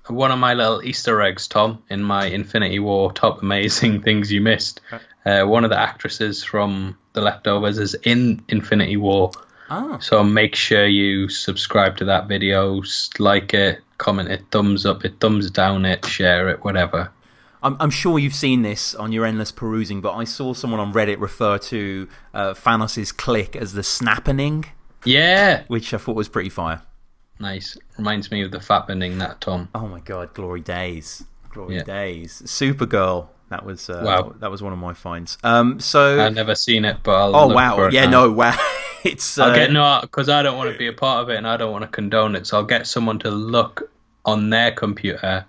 one of my little Easter eggs, Tom, in my Infinity War top amazing things you missed. One of the actresses from The Leftovers is in Infinity War, Oh. So make sure you subscribe to that video, like it, comment it, thumbs up it, thumbs down it, share it, whatever. I'm sure you've seen this on your endless perusing, but I saw someone on Reddit refer to Thanos' click as the snappening. Yeah. Which I thought was pretty fire. Nice. Reminds me of the fappening, that, Tom. Oh my god, glory days. Glory days. Supergirl. That was wow. That was one of my finds. So I've never seen it, but I'll oh look wow. for it Yeah, now. no, wow. It's I'll get because I don't want to be a part of it and I don't want to condone it. So I'll get someone to look on their computer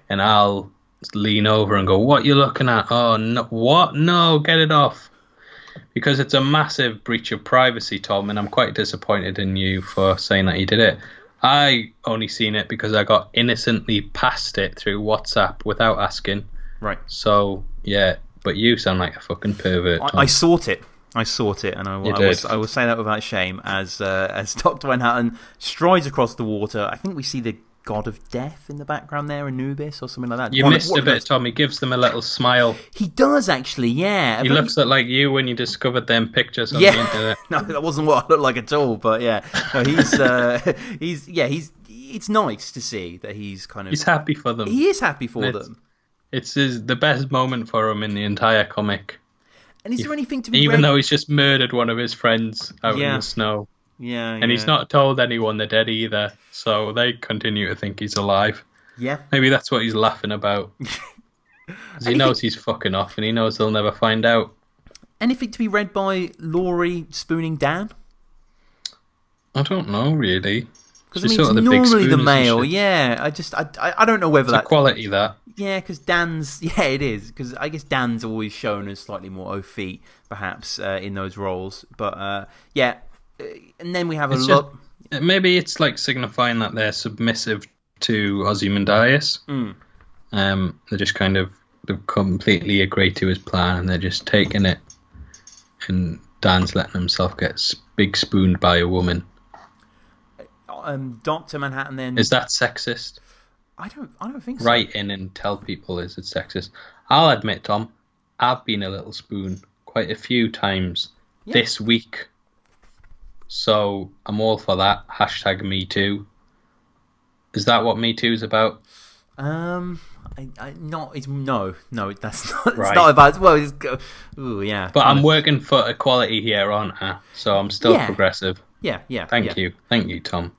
and I'll lean over and go, "What you looking at? Oh no, what? No, get it off." Because it's a massive breach of privacy, Tom, and I'm quite disappointed in you for saying that you did it. I only seen it because I got innocently past it through WhatsApp without asking. Right. So, yeah, but you sound like a fucking pervert, Tom. I sought it, and I will say that without shame. As Dr. Manhattan strides across the water, I think we see the god of death in the background there, Anubis or something like that. You missed a bit, Tom. He gives them a little smile. He does, actually, yeah. He looks like you when you discovered them pictures on the internet. No, that wasn't what I looked like at all, but yeah. No, it's nice to see that he's kind of... He's happy for them. He is happy for them. It's the best moment for him in the entire comic. And is there anything to be Even though he's just murdered one of his friends out in the snow. Yeah, and he's not told anyone they're dead either, so they continue to think he's alive. Yeah. Maybe that's what he's laughing about. Because he knows he's fucking off and he knows they'll never find out. Anything to be read by Laurie spooning Dan? I don't know, really. Because it's normally the male. Yeah, I don't know whether that's quality, that. Yeah, because Dan's... Yeah, it is. Because I guess Dan's always shown as slightly more au fait, perhaps, in those roles. But, yeah... And then we have a look. Maybe it's like signifying that they're submissive to Ozymandias. They're just kind of completely agree to his plan, and they're just taking it. And Dan's letting himself get big spooned by a woman. Dr. Manhattan then... Is that sexist? I don't think so. Write in and tell people, is it sexist? I'll admit, Tom, I've been a little spoon quite a few times this week. So I'm all for that. Hashtag Me Too. Is that what Me Too is about? No, that's not. It's right. not about. Well, ooh, yeah. But I'm working for equality here, aren't I? So I'm still progressive. Yeah. Thank you, Tom.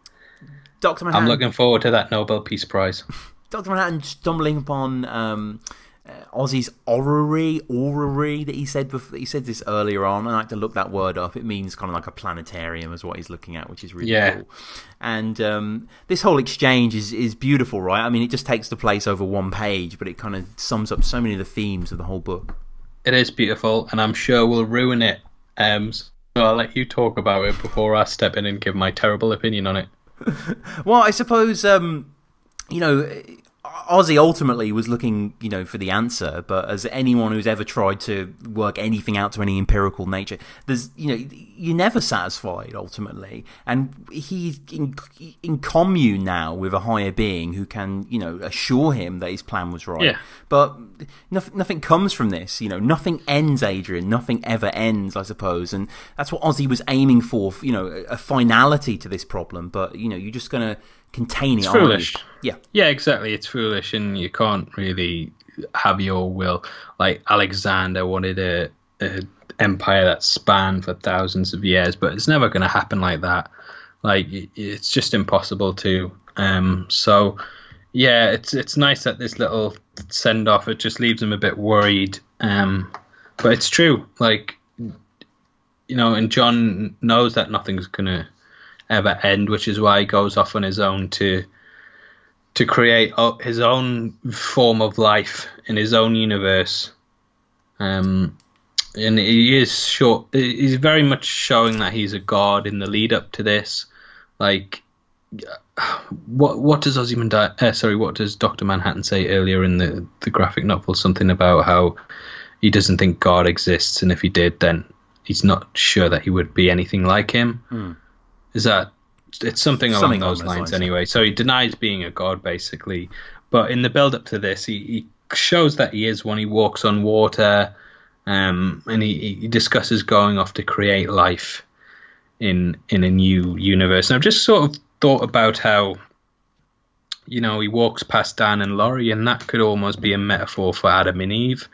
Dr. Manhattan. I'm looking forward to that Nobel Peace Prize. Dr. Manhattan stumbling upon Ozzy's orrery that he said before. He said this earlier on, and I had to look that word up. It means kind of like a planetarium is what he's looking at, which is really cool. And this whole exchange is beautiful, right? I mean, it just takes the place over one page, but it kind of sums up so many of the themes of the whole book. It is beautiful, and I'm sure we'll ruin it. So I'll let you talk about it before I step in and give my terrible opinion on it. Well, I suppose, Ozzy ultimately was looking, for the answer, but as anyone who's ever tried to work anything out to any empirical nature, there's, you're never satisfied ultimately, and he's in commune now with a higher being who can, assure him that his plan was right. Yeah. But nothing comes from this, nothing ends, Adrian. Nothing ever ends, I suppose, and that's what Ozzy was aiming for, a finality to this problem. But you're just gonna contain it. It's foolish. Yeah, exactly. It's foolish, and you can't really have your will. Like Alexander wanted a empire that spanned for thousands of years, but it's never going to happen like that. Like it's just impossible to. So yeah, it's nice that this little send off. It just leaves him a bit worried. But it's true. Like and John knows that nothing's gonna ever end, which is why he goes off on his own to create his own form of life in his own universe. And he's very much showing that he's a god in the lead up to this. Like, what does what does Dr. Manhattan say earlier in the graphic novel? Something about how he doesn't think God exists, and if he did, then he's not sure that he would be anything like him. Is that it's something along those lines anyway? So he denies being a god basically, but in the build up to this, he shows that he is when he walks on water, and he discusses going off to create life in a new universe. And I've just sort of thought about how, he walks past Dan and Laurie, and that could almost be a metaphor for Adam and Eve.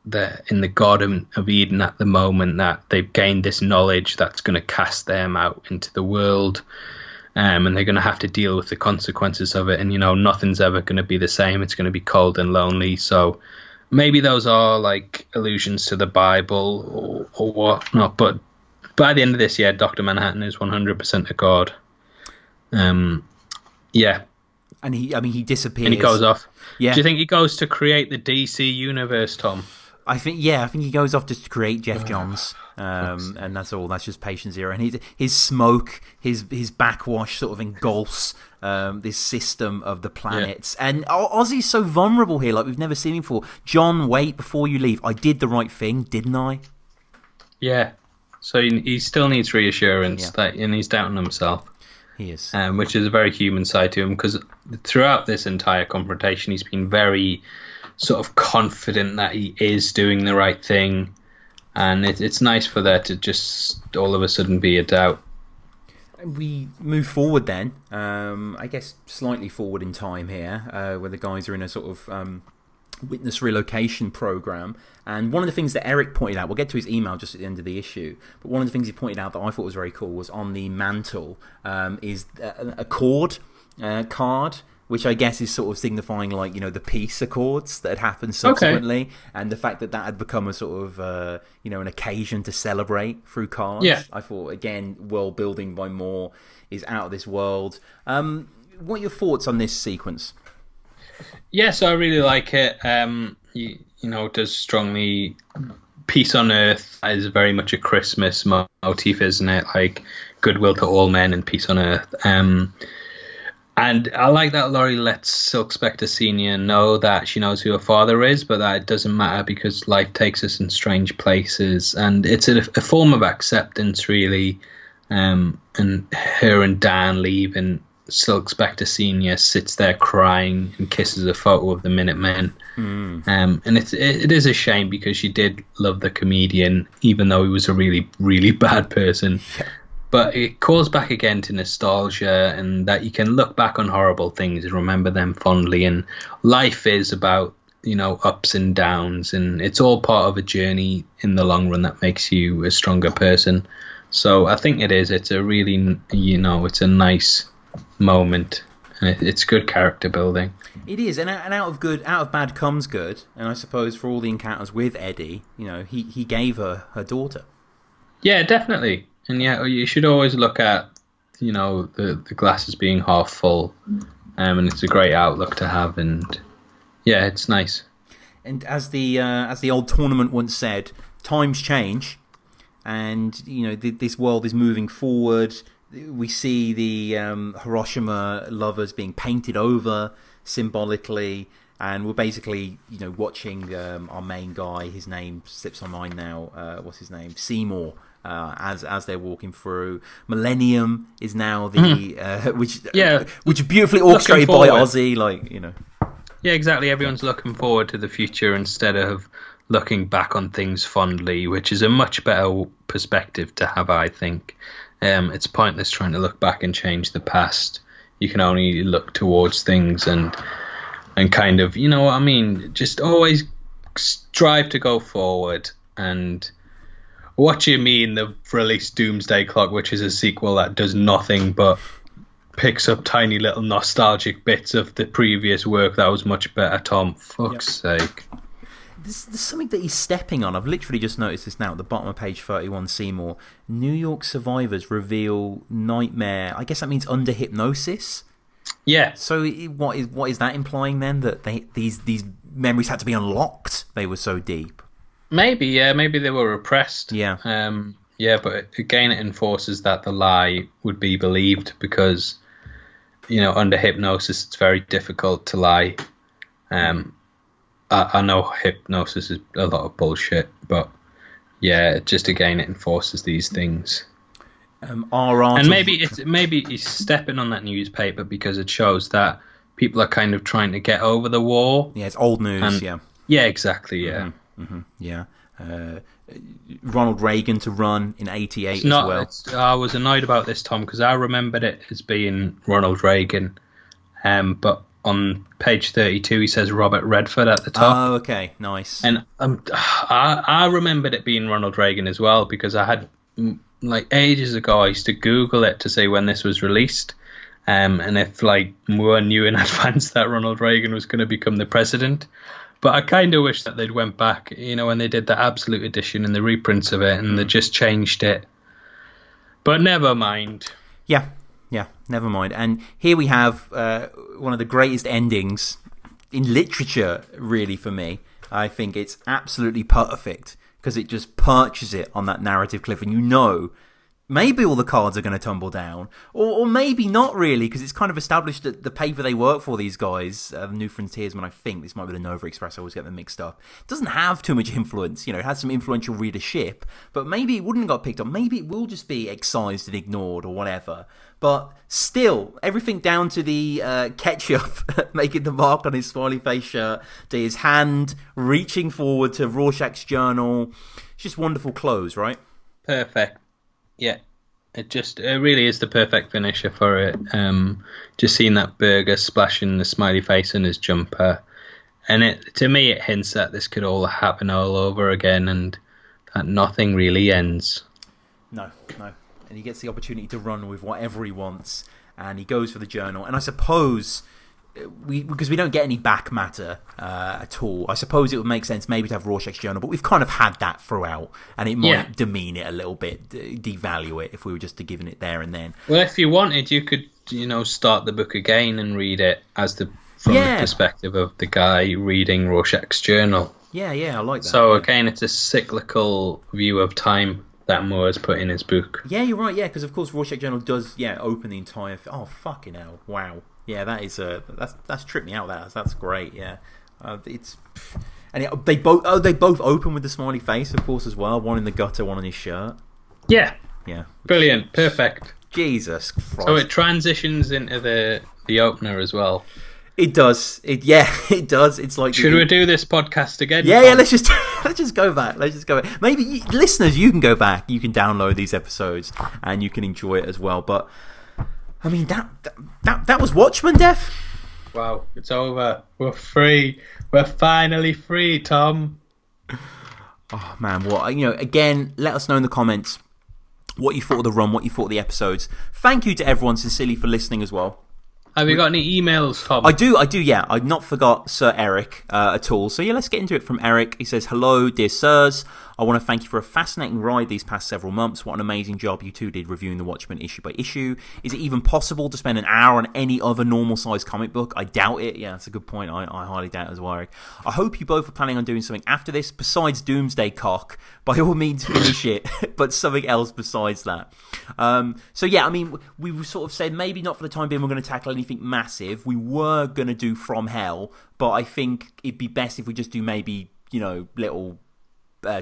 They're in the Garden of Eden at the moment, that they've gained this knowledge that's going to cast them out into the world, and they're going to have to deal with the consequences of it. And, nothing's ever going to be the same. It's going to be cold and lonely. So maybe those are like allusions to the Bible or whatnot. But by the end of this year, Dr. Manhattan is 100% a god. Yeah. And he disappears. And he goes off. Yeah. Do you think he goes to create the DC universe, Tom? I think he goes off just to create Jeff Johns, and that's all. That's just Patient Zero, and his smoke, his backwash sort of engulfs this system of the planets. Yeah. And Ozzy's so vulnerable here, like we've never seen him before. John, wait before you leave. I did the right thing, didn't I? Yeah. So he still needs reassurance, and he's doubting himself. He is, which is a very human side to him, because throughout this entire confrontation, he's been very sort of confident that he is doing the right thing, and it's nice for there to just all of a sudden be a doubt. We move forward then, I guess slightly forward in time here, where the guys are in a sort of witness relocation program. And one of the things that Eric pointed out, we'll get to his email just at the end of the issue, but one of the things he pointed out that I thought was very cool was on the mantle is a chord card, which I guess is sort of signifying, like, the peace accords that had happened subsequently, and the fact that had become a sort of an occasion to celebrate through cards. Yeah. I thought, again, world building by Moore is out of this world. What are your thoughts on this sequence? Yes, I really like it. It does strongly. Peace on Earth is very much a Christmas motif, isn't it? Like goodwill to all men and peace on Earth. And I like that Laurie lets Silk Spectre Senior know that she knows who her father is, but that it doesn't matter because life takes us in strange places, and it's a form of acceptance, really. And her and Dan leave, and Silk Spectre Senior sits there crying and kisses a photo of the Minutemen. And it is a shame because she did love the comedian, even though he was a really, really bad person. Yeah. But it calls back again to nostalgia, and that you can look back on horrible things and remember them fondly. And life is about, ups and downs, and it's all part of a journey in the long run that makes you a stronger person. So I think it is. It's a really, it's a nice moment, and it's good character building. It is, and out of bad comes good. And I suppose for all the encounters with Eddie, he gave her daughter. Yeah, definitely. And you should always look at, the glasses being half full, and it's a great outlook to have. And yeah, it's nice. And as the old tournament once said, times change, and this world is moving forward. We see the Hiroshima lovers being painted over symbolically, and we're basically watching our main guy. His name slips my mind now. What's his name? Seymour. As they're walking through, Millennium is now the which is beautifully orchestrated by Ozzy, Yeah, exactly. Everyone's looking forward to the future instead of looking back on things fondly, which is a much better perspective to have, I think. It's pointless trying to look back and change the past. You can only look towards things and kind of, what I mean, just always strive to go forward. And what you mean, the released Doomsday Clock, which is a sequel that does nothing but picks up tiny little nostalgic bits of the previous work that was much better, Tom. Fuck's sake. There's something that he's stepping on. I've literally just noticed this now at the bottom of page 31, Seymour. New York survivors reveal nightmare. I guess that means under hypnosis? Yeah. So what is that implying then? That these memories had to be unlocked? They were so deep. Maybe, yeah. Maybe they were repressed. Yeah. But again, it enforces that the lie would be believed because, under hypnosis, it's very difficult to lie. I know hypnosis is a lot of bullshit, but yeah, just again, it enforces these things. And maybe he's stepping on that newspaper because it shows that people are kind of trying to get over the war. Yeah, it's old news. Yeah. Yeah, exactly. Yeah. Mm-hmm. Yeah. Ronald Reagan to run in '88 as well. I was annoyed about this, Tom, because I remembered it as being Ronald Reagan, but on page 32 he says Robert Redford at the top. Oh, okay, nice. And I remembered it being Ronald Reagan as well, because I had, like, ages ago I used to Google it to see when this was released, and if, like, we knew in advance that Ronald Reagan was going to become the president. But I kind of wish that they'd went back, when they did the Absolute Edition and the reprints of it, and they just changed it. But never mind. Yeah, never mind. And here we have one of the greatest endings in literature, really, for me. I think it's absolutely perfect, because it just perches it on that narrative cliff, and maybe all the cards are going to tumble down, or maybe not really, because it's kind of established that the paper they work for, these guys, New Frontiersman, I think, this might be the Nova Express, I always get them mixed up, doesn't have too much influence. It has some influential readership, but maybe it wouldn't have got picked up. Maybe it will just be excised and ignored or whatever. But still, everything down to the ketchup making the mark on his smiley face shirt, to his hand reaching forward to Rorschach's journal. It's just wonderful close, right? Perfect. Yeah, it really is the perfect finisher for it. Just seeing that burger splashing the smiley face in his jumper, and to me it hints that this could all happen all over again, and that nothing really ends. No, and he gets the opportunity to run with whatever he wants, and he goes for the journal. And I suppose, because we don't get any back matter at all, I suppose it would make sense maybe to have Rorschach's journal, but we've kind of had that throughout, and it might demean it a little bit, devalue it, if we were just giving it there and then. Well, if you wanted, you could, start the book again and read it from the perspective of the guy reading Rorschach's journal. Yeah, I like that. So again, it's a cyclical view of time that Moore's put in his book. Yeah, you're right, because of course Rorschach's journal does, open the entire... Oh, fucking hell, wow. Yeah, that is that's tripped me out. That's great. Yeah, they both open with the smiley face, of course, as well. One in the gutter, one on his shirt. Yeah, yeah, brilliant, perfect. Jesus Christ. So it transitions into the opener as well. It does. It does. It's like, should we do this podcast again? Yeah. Let's just go back. Maybe listeners, you can go back. You can download these episodes and you can enjoy it as well. But I mean, that was Watchmen, Deff. Wow, it's over. We're free. We're finally free, Tom. Oh man, again, let us know in the comments what you thought of the run, what you thought of the episodes. Thank you to everyone sincerely for listening as well. Have you got any emails, Tom? I do, yeah. I've not forgot Sir Eric at all. So, let's get into it from Eric. He says, "Hello, dear sirs. I want to thank you for a fascinating ride these past several months. What an amazing job you two did reviewing the Watchmen issue by issue. Is it even possible to spend an hour on any other normal-sized comic book? I doubt it." Yeah, that's a good point. I highly doubt it as well, Eric. "I hope you both are planning on doing something after this, besides Doomsday Clock. By all means, finish it, but something else besides that." We sort of said maybe not for the time being we're going to tackle anything massive. We were going to do From Hell, but I think it'd be best if we just do maybe, little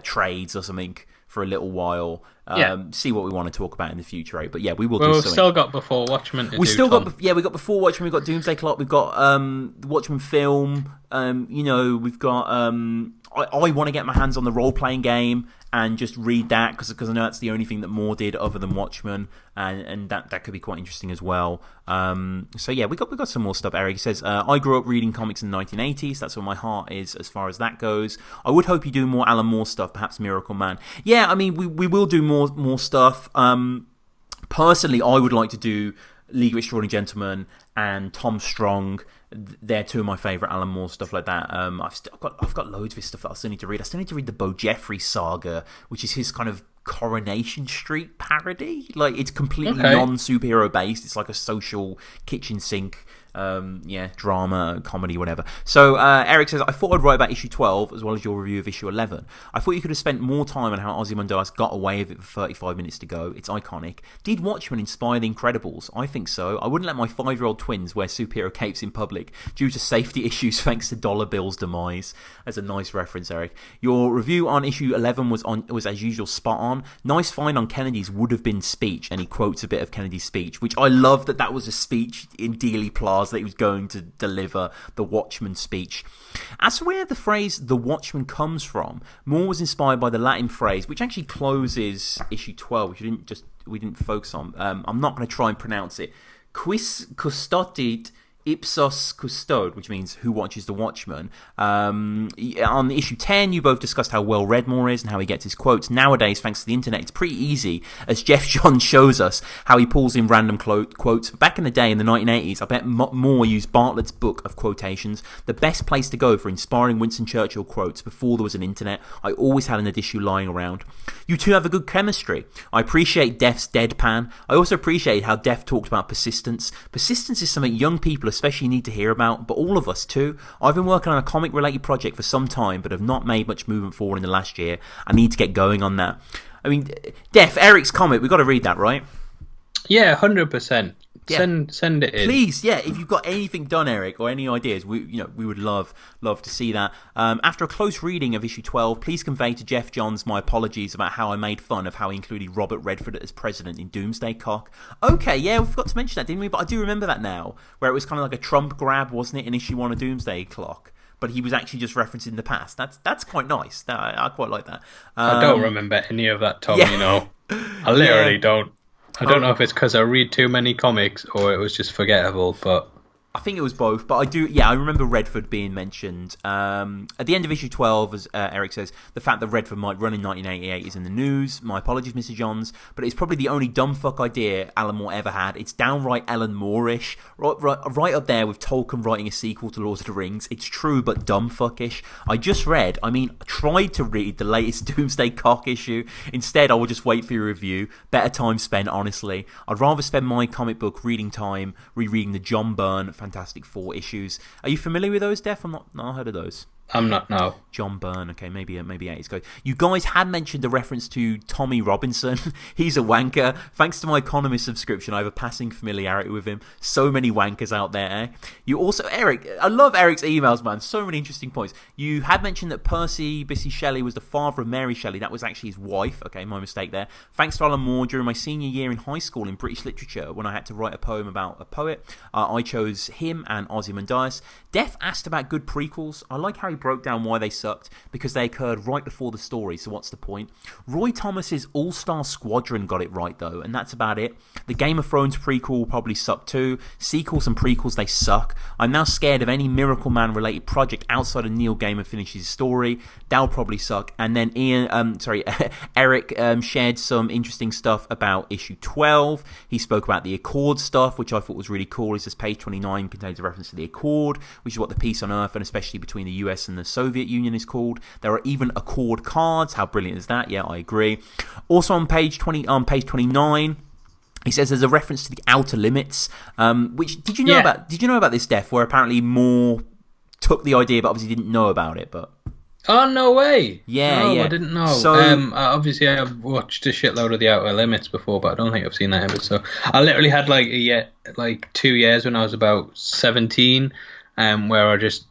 trades or something for a little while. See what we want to talk about in the future, right? But yeah, we will do something. We've still got Before Watchmen to we do, still Tom. We got Before Watchmen, we've got Doomsday Clock, we've got the Watchmen film, we've got I want to get my hands on the role-playing game and just read that, because I know that's the only thing that Moore did other than Watchmen, and that could be quite interesting as well. We got some more stuff. Eric says, "I grew up reading comics in the 1980s. That's where my heart is as far as that goes. I would hope you do more Alan Moore stuff, perhaps Miracle Man." Yeah, I mean, we will do more stuff. Personally, I would like to do League of Extraordinary Gentlemen and Tom Strong. They're two of my favourite Alan Moore stuff like that. I've got loads of his stuff that I still need to read. I still need to read the Bo Jeffrey saga, which is his kind of Coronation Street parody. Like, it's completely non-superhero based. It's like a social kitchen sink drama, comedy, whatever. So Eric says, "I thought I'd write about issue 12 as well as your review of issue 11. I thought you could have spent more time on how Ozymandias got away with it for 35 minutes to go. It's iconic. Did Watchmen inspire the Incredibles? I think so. I wouldn't let my 5-year-old twins wear superhero capes in public due to safety issues thanks to Dollar Bill's demise." That's a nice reference, Eric. "Your review on issue 11 was as usual spot on. Nice find on Kennedy's would have been speech," and he quotes a bit of Kennedy's speech, which I love that was a speech in Dealey Plaza stars that he was going to deliver the Watchmen speech. As to where the phrase "the Watchmen" comes from, Moore was inspired by the Latin phrase, which actually closes issue 12, which we didn't focus on. I'm not going to try and pronounce it. Quis custodit ipsos custode, which means who watches the Watchman. On issue 10, you both discussed how well read Moore is and how he gets his quotes. Nowadays, thanks to the internet, it's pretty easy, as Jeff Johns shows us how he pulls in random quotes. Back in the day, in the 1980s, I bet Moore used Bartlett's Book of Quotations, the best place to go for inspiring Winston Churchill quotes before there was an internet. I always had an issue lying around. You two have a good chemistry. I appreciate Def's deadpan. I also appreciate how Def talked about persistence. Persistence is something young people especially need to hear about, but all of us too. I've been working on a comic related project for some time, but have not made much movement forward in the last year. I need to get going on that. I mean, Def, Eric's comic, we've got to read that, right? Yeah, 100%. Yeah. Send it in. Please, yeah. If you've got anything done, Eric, or any ideas, we would love to see that. After a close reading of issue 12, please convey to Jeff Johns my apologies about how I made fun of how he included Robert Redford as president in Doomsday Clock. Okay, yeah, we forgot to mention that, didn't we? But I do remember that now, where it was kind of like a Trump grab, wasn't it, in issue 1 of Doomsday Clock? But he was actually just referencing the past. That's quite nice. I quite like that. I don't remember any of that, Tom. Yeah. I literally don't. I don't know if it's because I read too many comics or it was just forgettable, but I think it was both, but I remember Redford being mentioned. At the end of issue 12, as Eric says, the fact that Redford might run in 1988 is in the news. My apologies, Mr. Johns, but it's probably the only dumb fuck idea Alan Moore ever had. It's downright Alan Moore-ish, right up there with Tolkien writing a sequel to Lord of the Rings. It's true, but dumb fuckish. I tried to read the latest Doomsday Clock issue. Instead, I will just wait for your review. Better time spent, honestly. I'd rather spend my comic book reading time rereading the John Byrne Fantastic Four issues. Are you familiar with those, Def? I've not heard of those. I'm not, no. John Byrne, okay, maybe 80s ago. You guys had mentioned a reference to Tommy Robinson. He's a wanker. Thanks to my Economist subscription, I have a passing familiarity with him. So many wankers out there, eh? You also, Eric, I love Eric's emails, man. So many interesting points. You had mentioned that Percy Bysshe Shelley was the father of Mary Shelley. That was actually his wife. Okay, my mistake there. Thanks to Alan Moore, during my senior year in high school in British literature, when I had to write a poem about a poet, I chose him and Ozymandias. Def asked about good prequels. I like how he broke down why they sucked, because they occurred right before the story, so what's the point? Roy Thomas's All-Star Squadron got it right, though, and that's about it. The Game of Thrones prequel will probably suck too. Sequels and prequels, they suck. I'm now scared of any Miracle Man related project outside of Neil Gaiman finishes story. That'll probably suck. And then Eric shared some interesting stuff about issue 12. He spoke about the Accord stuff, which I thought was really cool. He says page 29 contains a reference to the Accord, which is what the peace on Earth, and especially between the US and the Soviet Union, is called. There are even Accord cards. How brilliant is that? Yeah, I agree. Also on page 29, he says there's a reference to the Outer Limits, which did you know about? Did you know about this, Def? Where apparently Moore took the idea, but obviously didn't know about it. But oh, no way! Yeah, I didn't know. So obviously I've watched a shitload of the Outer Limits before, but I don't think I've seen that episode. I literally had like 2 years when I was about 17, where I just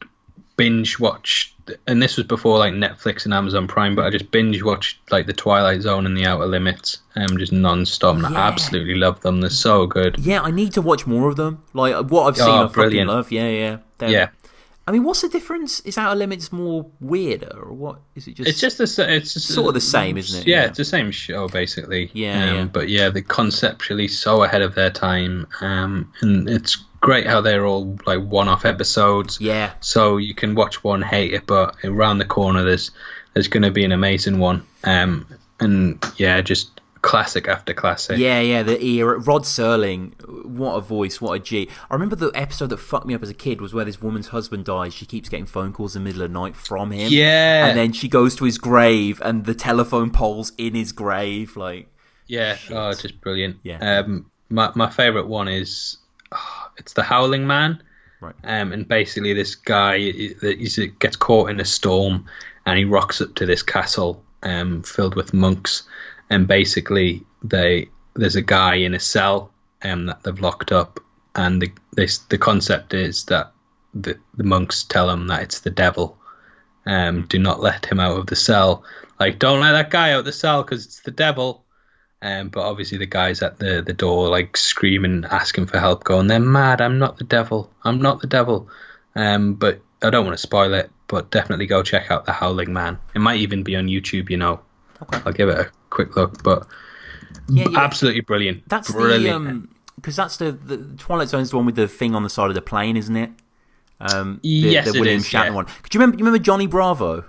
binge watched, and this was before like Netflix and Amazon Prime, but I just binge watched like the Twilight Zone and the Outer Limits, just non-stop, and I absolutely love them. They're so good. Yeah, I need to watch more of them. Like what I've seen, I fucking love. Yeah. Yeah. I mean, what's the difference? Is Outer Limits more weirder, or what? Is it just? It's just sort of the same, isn't it? Yeah, it's the same show basically. Yeah. But yeah, they're conceptually so ahead of their time, and it's great how they're all like one-off episodes. Yeah. So you can watch one, hate it, but around the corner there's going to be an amazing one. And yeah, just classic after classic. Yeah, the era. Rod Serling, what a voice, what a G. I remember the episode that fucked me up as a kid was where this woman's husband dies. She keeps getting phone calls in the middle of the night from him. Yeah. And then she goes to his grave and the telephone pole's in his grave. Like, yeah, shit. Oh, just brilliant. Yeah. My favourite one is, it's The Howling Man. Right. And basically this guy he gets caught in a storm and he rocks up to this castle filled with monks. And basically, there's a guy in a cell that they've locked up, and the concept is that the monks tell him that it's the devil. Do not let him out of the cell. Like, don't let that guy out of the cell because it's the devil. But obviously the guys at the door like screaming, asking for help, going, "They're mad. I'm not the devil. I'm not the devil." But I don't want to spoil it. But definitely go check out The Howling Man. It might even be on YouTube. Okay. I'll give it a quick look. But absolutely brilliant. That's brilliant. because that's the Twilight Zone's the one with the thing on the side of the plane, isn't it? Yes, the William Shatner one. Could you remember Johnny Bravo?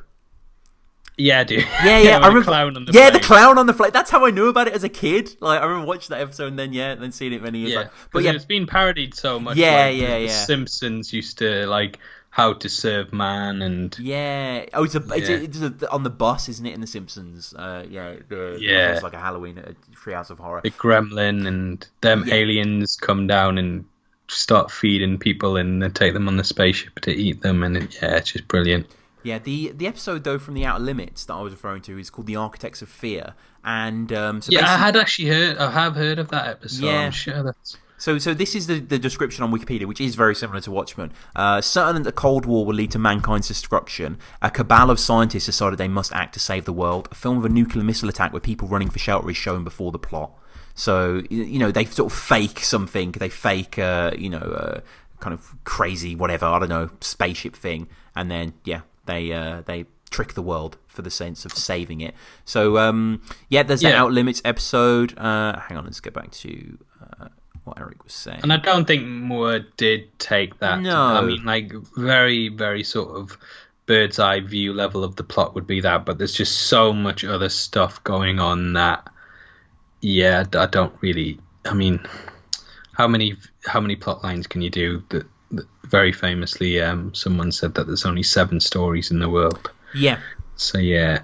Yeah, dude. Yeah. I remember the clown on the plane. the clown on the plane. That's how I knew about it as a kid. Like I remember watching that episode and then seeing it many years later. But it's been parodied so much. The Simpsons used to like How to Serve Man and it's on the bus, isn't it? In the Simpsons, it's like a Halloween at a Treehouse of Horror. The Gremlin and them aliens come down and start feeding people and take them on the spaceship to eat them, and it's just brilliant. Yeah, the episode though from the Outer Limits that I was referring to is called The Architects of Fear, and I have heard of that episode. Yeah. I'm sure that's. So this is the description on Wikipedia, which is very similar to Watchmen. Certain that the Cold War will lead to mankind's destruction, a cabal of scientists decided they must act to save the world. A film of a nuclear missile attack with people running for shelter is shown before the plot. So they sort of fake something. They fake kind of crazy whatever, I don't know, spaceship thing, and then they trick the world for the sense of saving it. So there's the Outer Limits episode. Hang on, let's get back to what Eric was saying. And I don't think Moore did take that. No. I mean, like, very, very sort of bird's eye view level of the plot would be that, but there's just so much other stuff going on that, I don't really. I mean, how many plot lines can you do? That very famously, someone said that there's only 7 stories in the world. Yeah. So yeah.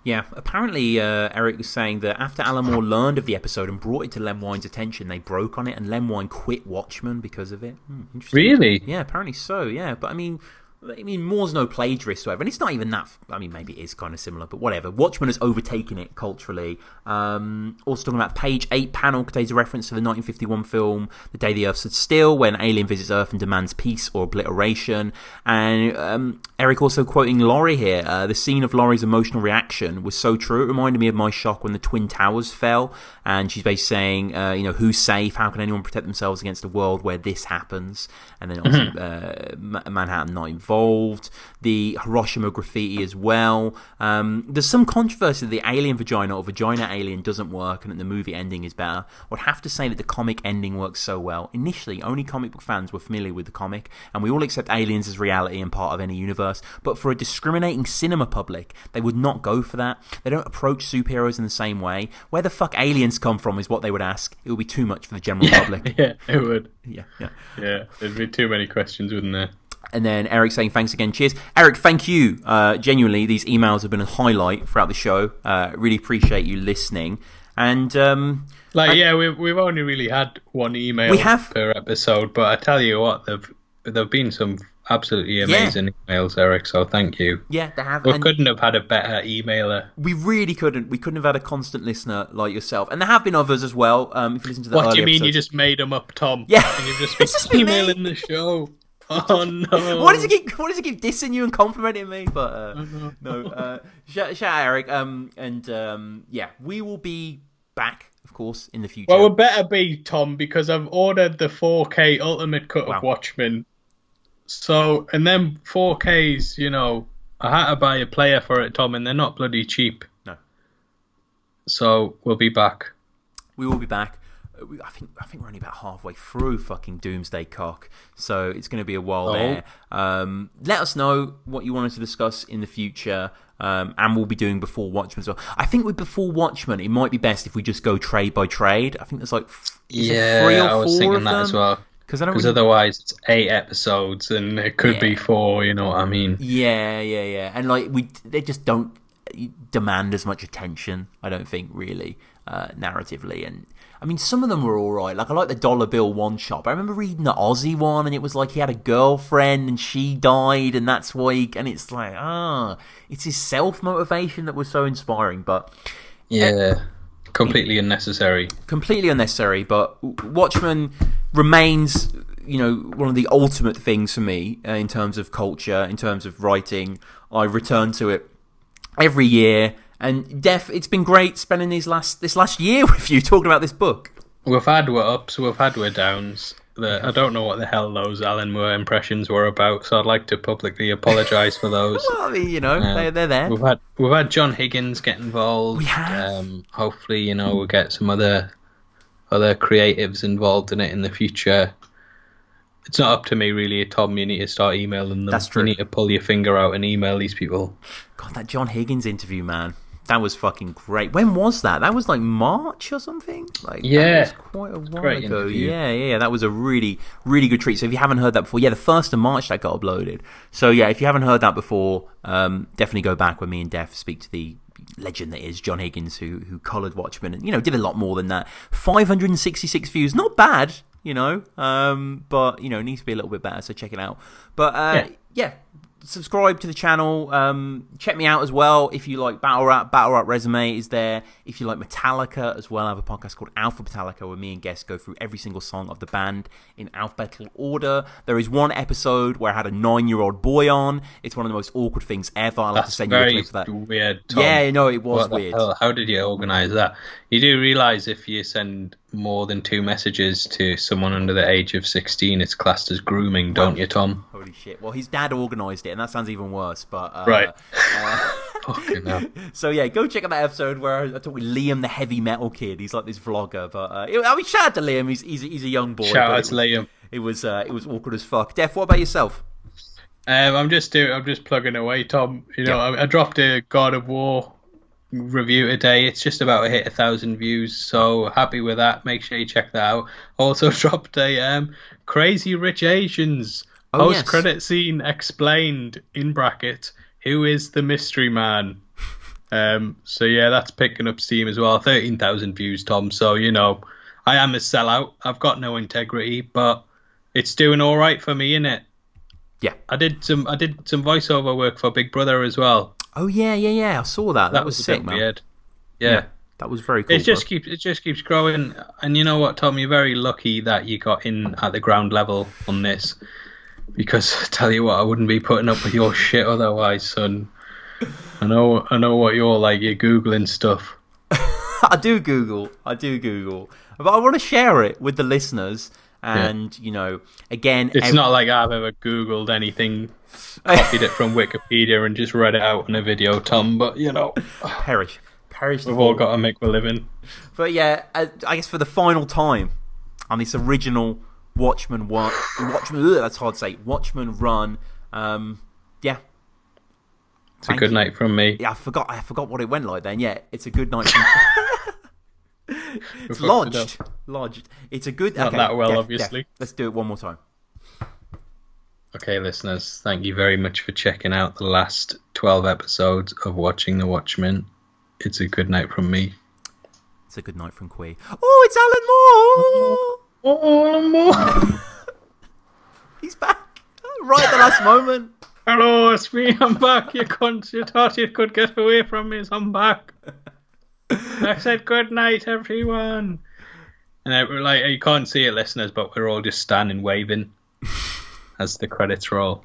Yeah, apparently Eric was saying that after Alan Moore learned of the episode and brought it to Len Wein's attention, they broke on it, and Len Wein quit Watchmen because of it. Interesting. Really? Yeah, apparently so, yeah. But I mean, Moore's no plagiarist or whatever, and it's not even that. I mean, maybe it is kind of similar, but whatever. Watchmen has overtaken it culturally. Also talking about page 8 panel contains a reference to the 1951 film The Day the Earth Stood Still, when an alien visits Earth and demands peace or obliteration. And Eric also quoting Laurie here. The scene of Laurie's emotional reaction was so true. It reminded me of my shock when the Twin Towers fell, and she's basically saying, who's safe? How can anyone protect themselves against a world where this happens? And then obviously Manhattan not involved. The Hiroshima graffiti as well. There's some controversy that the alien vagina or vagina alien doesn't work and that the movie ending is better. I would have to say that the comic ending works so well. Initially, only comic book fans were familiar with the comic, and we all accept aliens as reality and part of any universe. But for a discriminating cinema public, they would not go for that. They don't approach superheroes in the same way. Where the fuck aliens come from is what they would ask. It would be too much for the general public. Yeah, it would. Yeah. There'd be too many questions, wouldn't there? And then Eric saying thanks again, cheers. Eric, thank you. Genuinely, these emails have been a highlight throughout the show. Really appreciate you listening. And we've only really had one email per episode, but I tell you what, there've been some absolutely amazing emails, Eric. So thank you. Yeah, they have. We couldn't have had a better emailer. We really couldn't. We couldn't have had a constant listener like yourself, and there have been others as well. If you listen to the what do you mean? episodes. You just made them up, Tom? Yeah, and you've just been emailing the show. Oh no! Why does he keep dissing you and complimenting me? But no. Shout out Eric. We will be back, of course, in the future. Well, we better be, Tom, because I've ordered the 4K Ultimate Cut of Watchmen. So, and then 4Ks, I had to buy a player for it, Tom, and they're not bloody cheap. No. So we'll be back. We will be back. I think we're only about halfway through fucking Doomsday Clock, so it's going to be a while there. Let us know what you want us to discuss in the future, and we'll be doing Before Watchmen as well. I think with Before Watchmen, it might be best if we just go trade by trade. I think there's like 3 or 4 I was thinking that as well. Because otherwise it's 8 episodes and it could be 4. You know what I mean? Yeah. And they just don't demand as much attention. I don't think really narratively and. I mean, some of them were all right. Like, I like the dollar bill one shot. I remember reading the Aussie one, and it was like he had a girlfriend, and she died, and that's why. And it's like, it's his self-motivation that was so inspiring. But completely unnecessary. Completely unnecessary. But Watchmen remains, one of the ultimate things for me in terms of culture, in terms of writing. I return to it every year. And Def, it's been great spending this last year with you talking about this book. We've had our ups, we've had our downs. I don't know what the hell those Alan Moore impressions were about, so I'd like to publicly apologise for those. Well, I mean, they're there. We've had John Higgins get involved. We have. Hopefully, we'll get some other creatives involved in it in the future. It's not up to me, really, Tom. You need to start emailing them. That's true. You need to pull your finger out and email these people. God, that John Higgins interview, man. That was fucking great. When was that? That was like March or something? Yeah. That was quite a while Great ago. interview. Yeah. That was a really, really good treat. So if you haven't heard that before, the 1st of March that got uploaded. So yeah, if you haven't heard that before, definitely go back when me and Def speak to the legend that is John Higgins, who coloured Watchmen and, did a lot more than that. 566 views. Not bad, but, needs to be a little bit better. So check it out. But yeah. Subscribe to the channel. Check me out as well if you like Battle Rap. Battle Rap Resume is there. If you like Metallica as well, I have a podcast called Alpha Metallica where me and guests go through every single song of the band in alphabetical order. There is one episode where I had a 9-year-old boy on. It's one of the most awkward things ever. I'll have to send you a clip for that. Weird, Tom. Yeah, no, it was weird. How did you organise that? You do realise if you send more than 2 messages to someone under the age of 16, it's classed as grooming, don't you, Tom? Holy shit. Well, his dad organised it, and that sounds even worse. But right. Fucking hell. So yeah, go check out that episode where I talk with Liam, the heavy metal kid. He's like this vlogger, but shout out to Liam. He's a young boy. Shout out to Liam. It was awkward as fuck. Def, what about yourself? I'm just plugging away, Tom. I dropped a God of War review today. It's just about to hit 1,000 views, so happy with that. Make sure you check that out. Also dropped a Crazy Rich Asians post-credit scene explained in bracket. Who is the mystery man? So yeah, that's picking up steam as well. 13,000 views, Tom. So I am a sellout. I've got no integrity, but it's doing all right for me, innit? Yeah. I did some voiceover work for Big Brother as well. Oh yeah. I saw that. That was sick, man. Weird. Yeah. That was very cool. It just keeps growing. And you know what, Tom? You're very lucky that you got in at the ground level on this. Because I tell you what, I wouldn't be putting up with your shit otherwise, son. I know what you're like. You're Googling stuff. I do Google. But I want to share it with the listeners. And, again... It's not like I've ever Googled anything, copied it from Wikipedia and just read it out in a video, Tom, but, Perish. We've all got to make a living. But, yeah, I guess for the final time on this original Watchmen run... that's hard to say. Watchmen run. Yeah. It's a good night from me. Yeah, I forgot what it went like then. Yeah, it's a good night from... It's lodged. It's a good... Not that well, obviously. Let's do it one more time. Okay, listeners, thank you very much for checking out the last 12 episodes of Watching the Watchmen. It's a good night from me. It's a good night from Kwei. Oh, it's Alan Moore! Oh, Alan Moore! He's back. Right at the last moment. Hello, it's me. I'm back. You thought you could get away from me, so I'm back. I said good night, everyone. And you can't see it, listeners, but we're all just standing waving as the credits roll.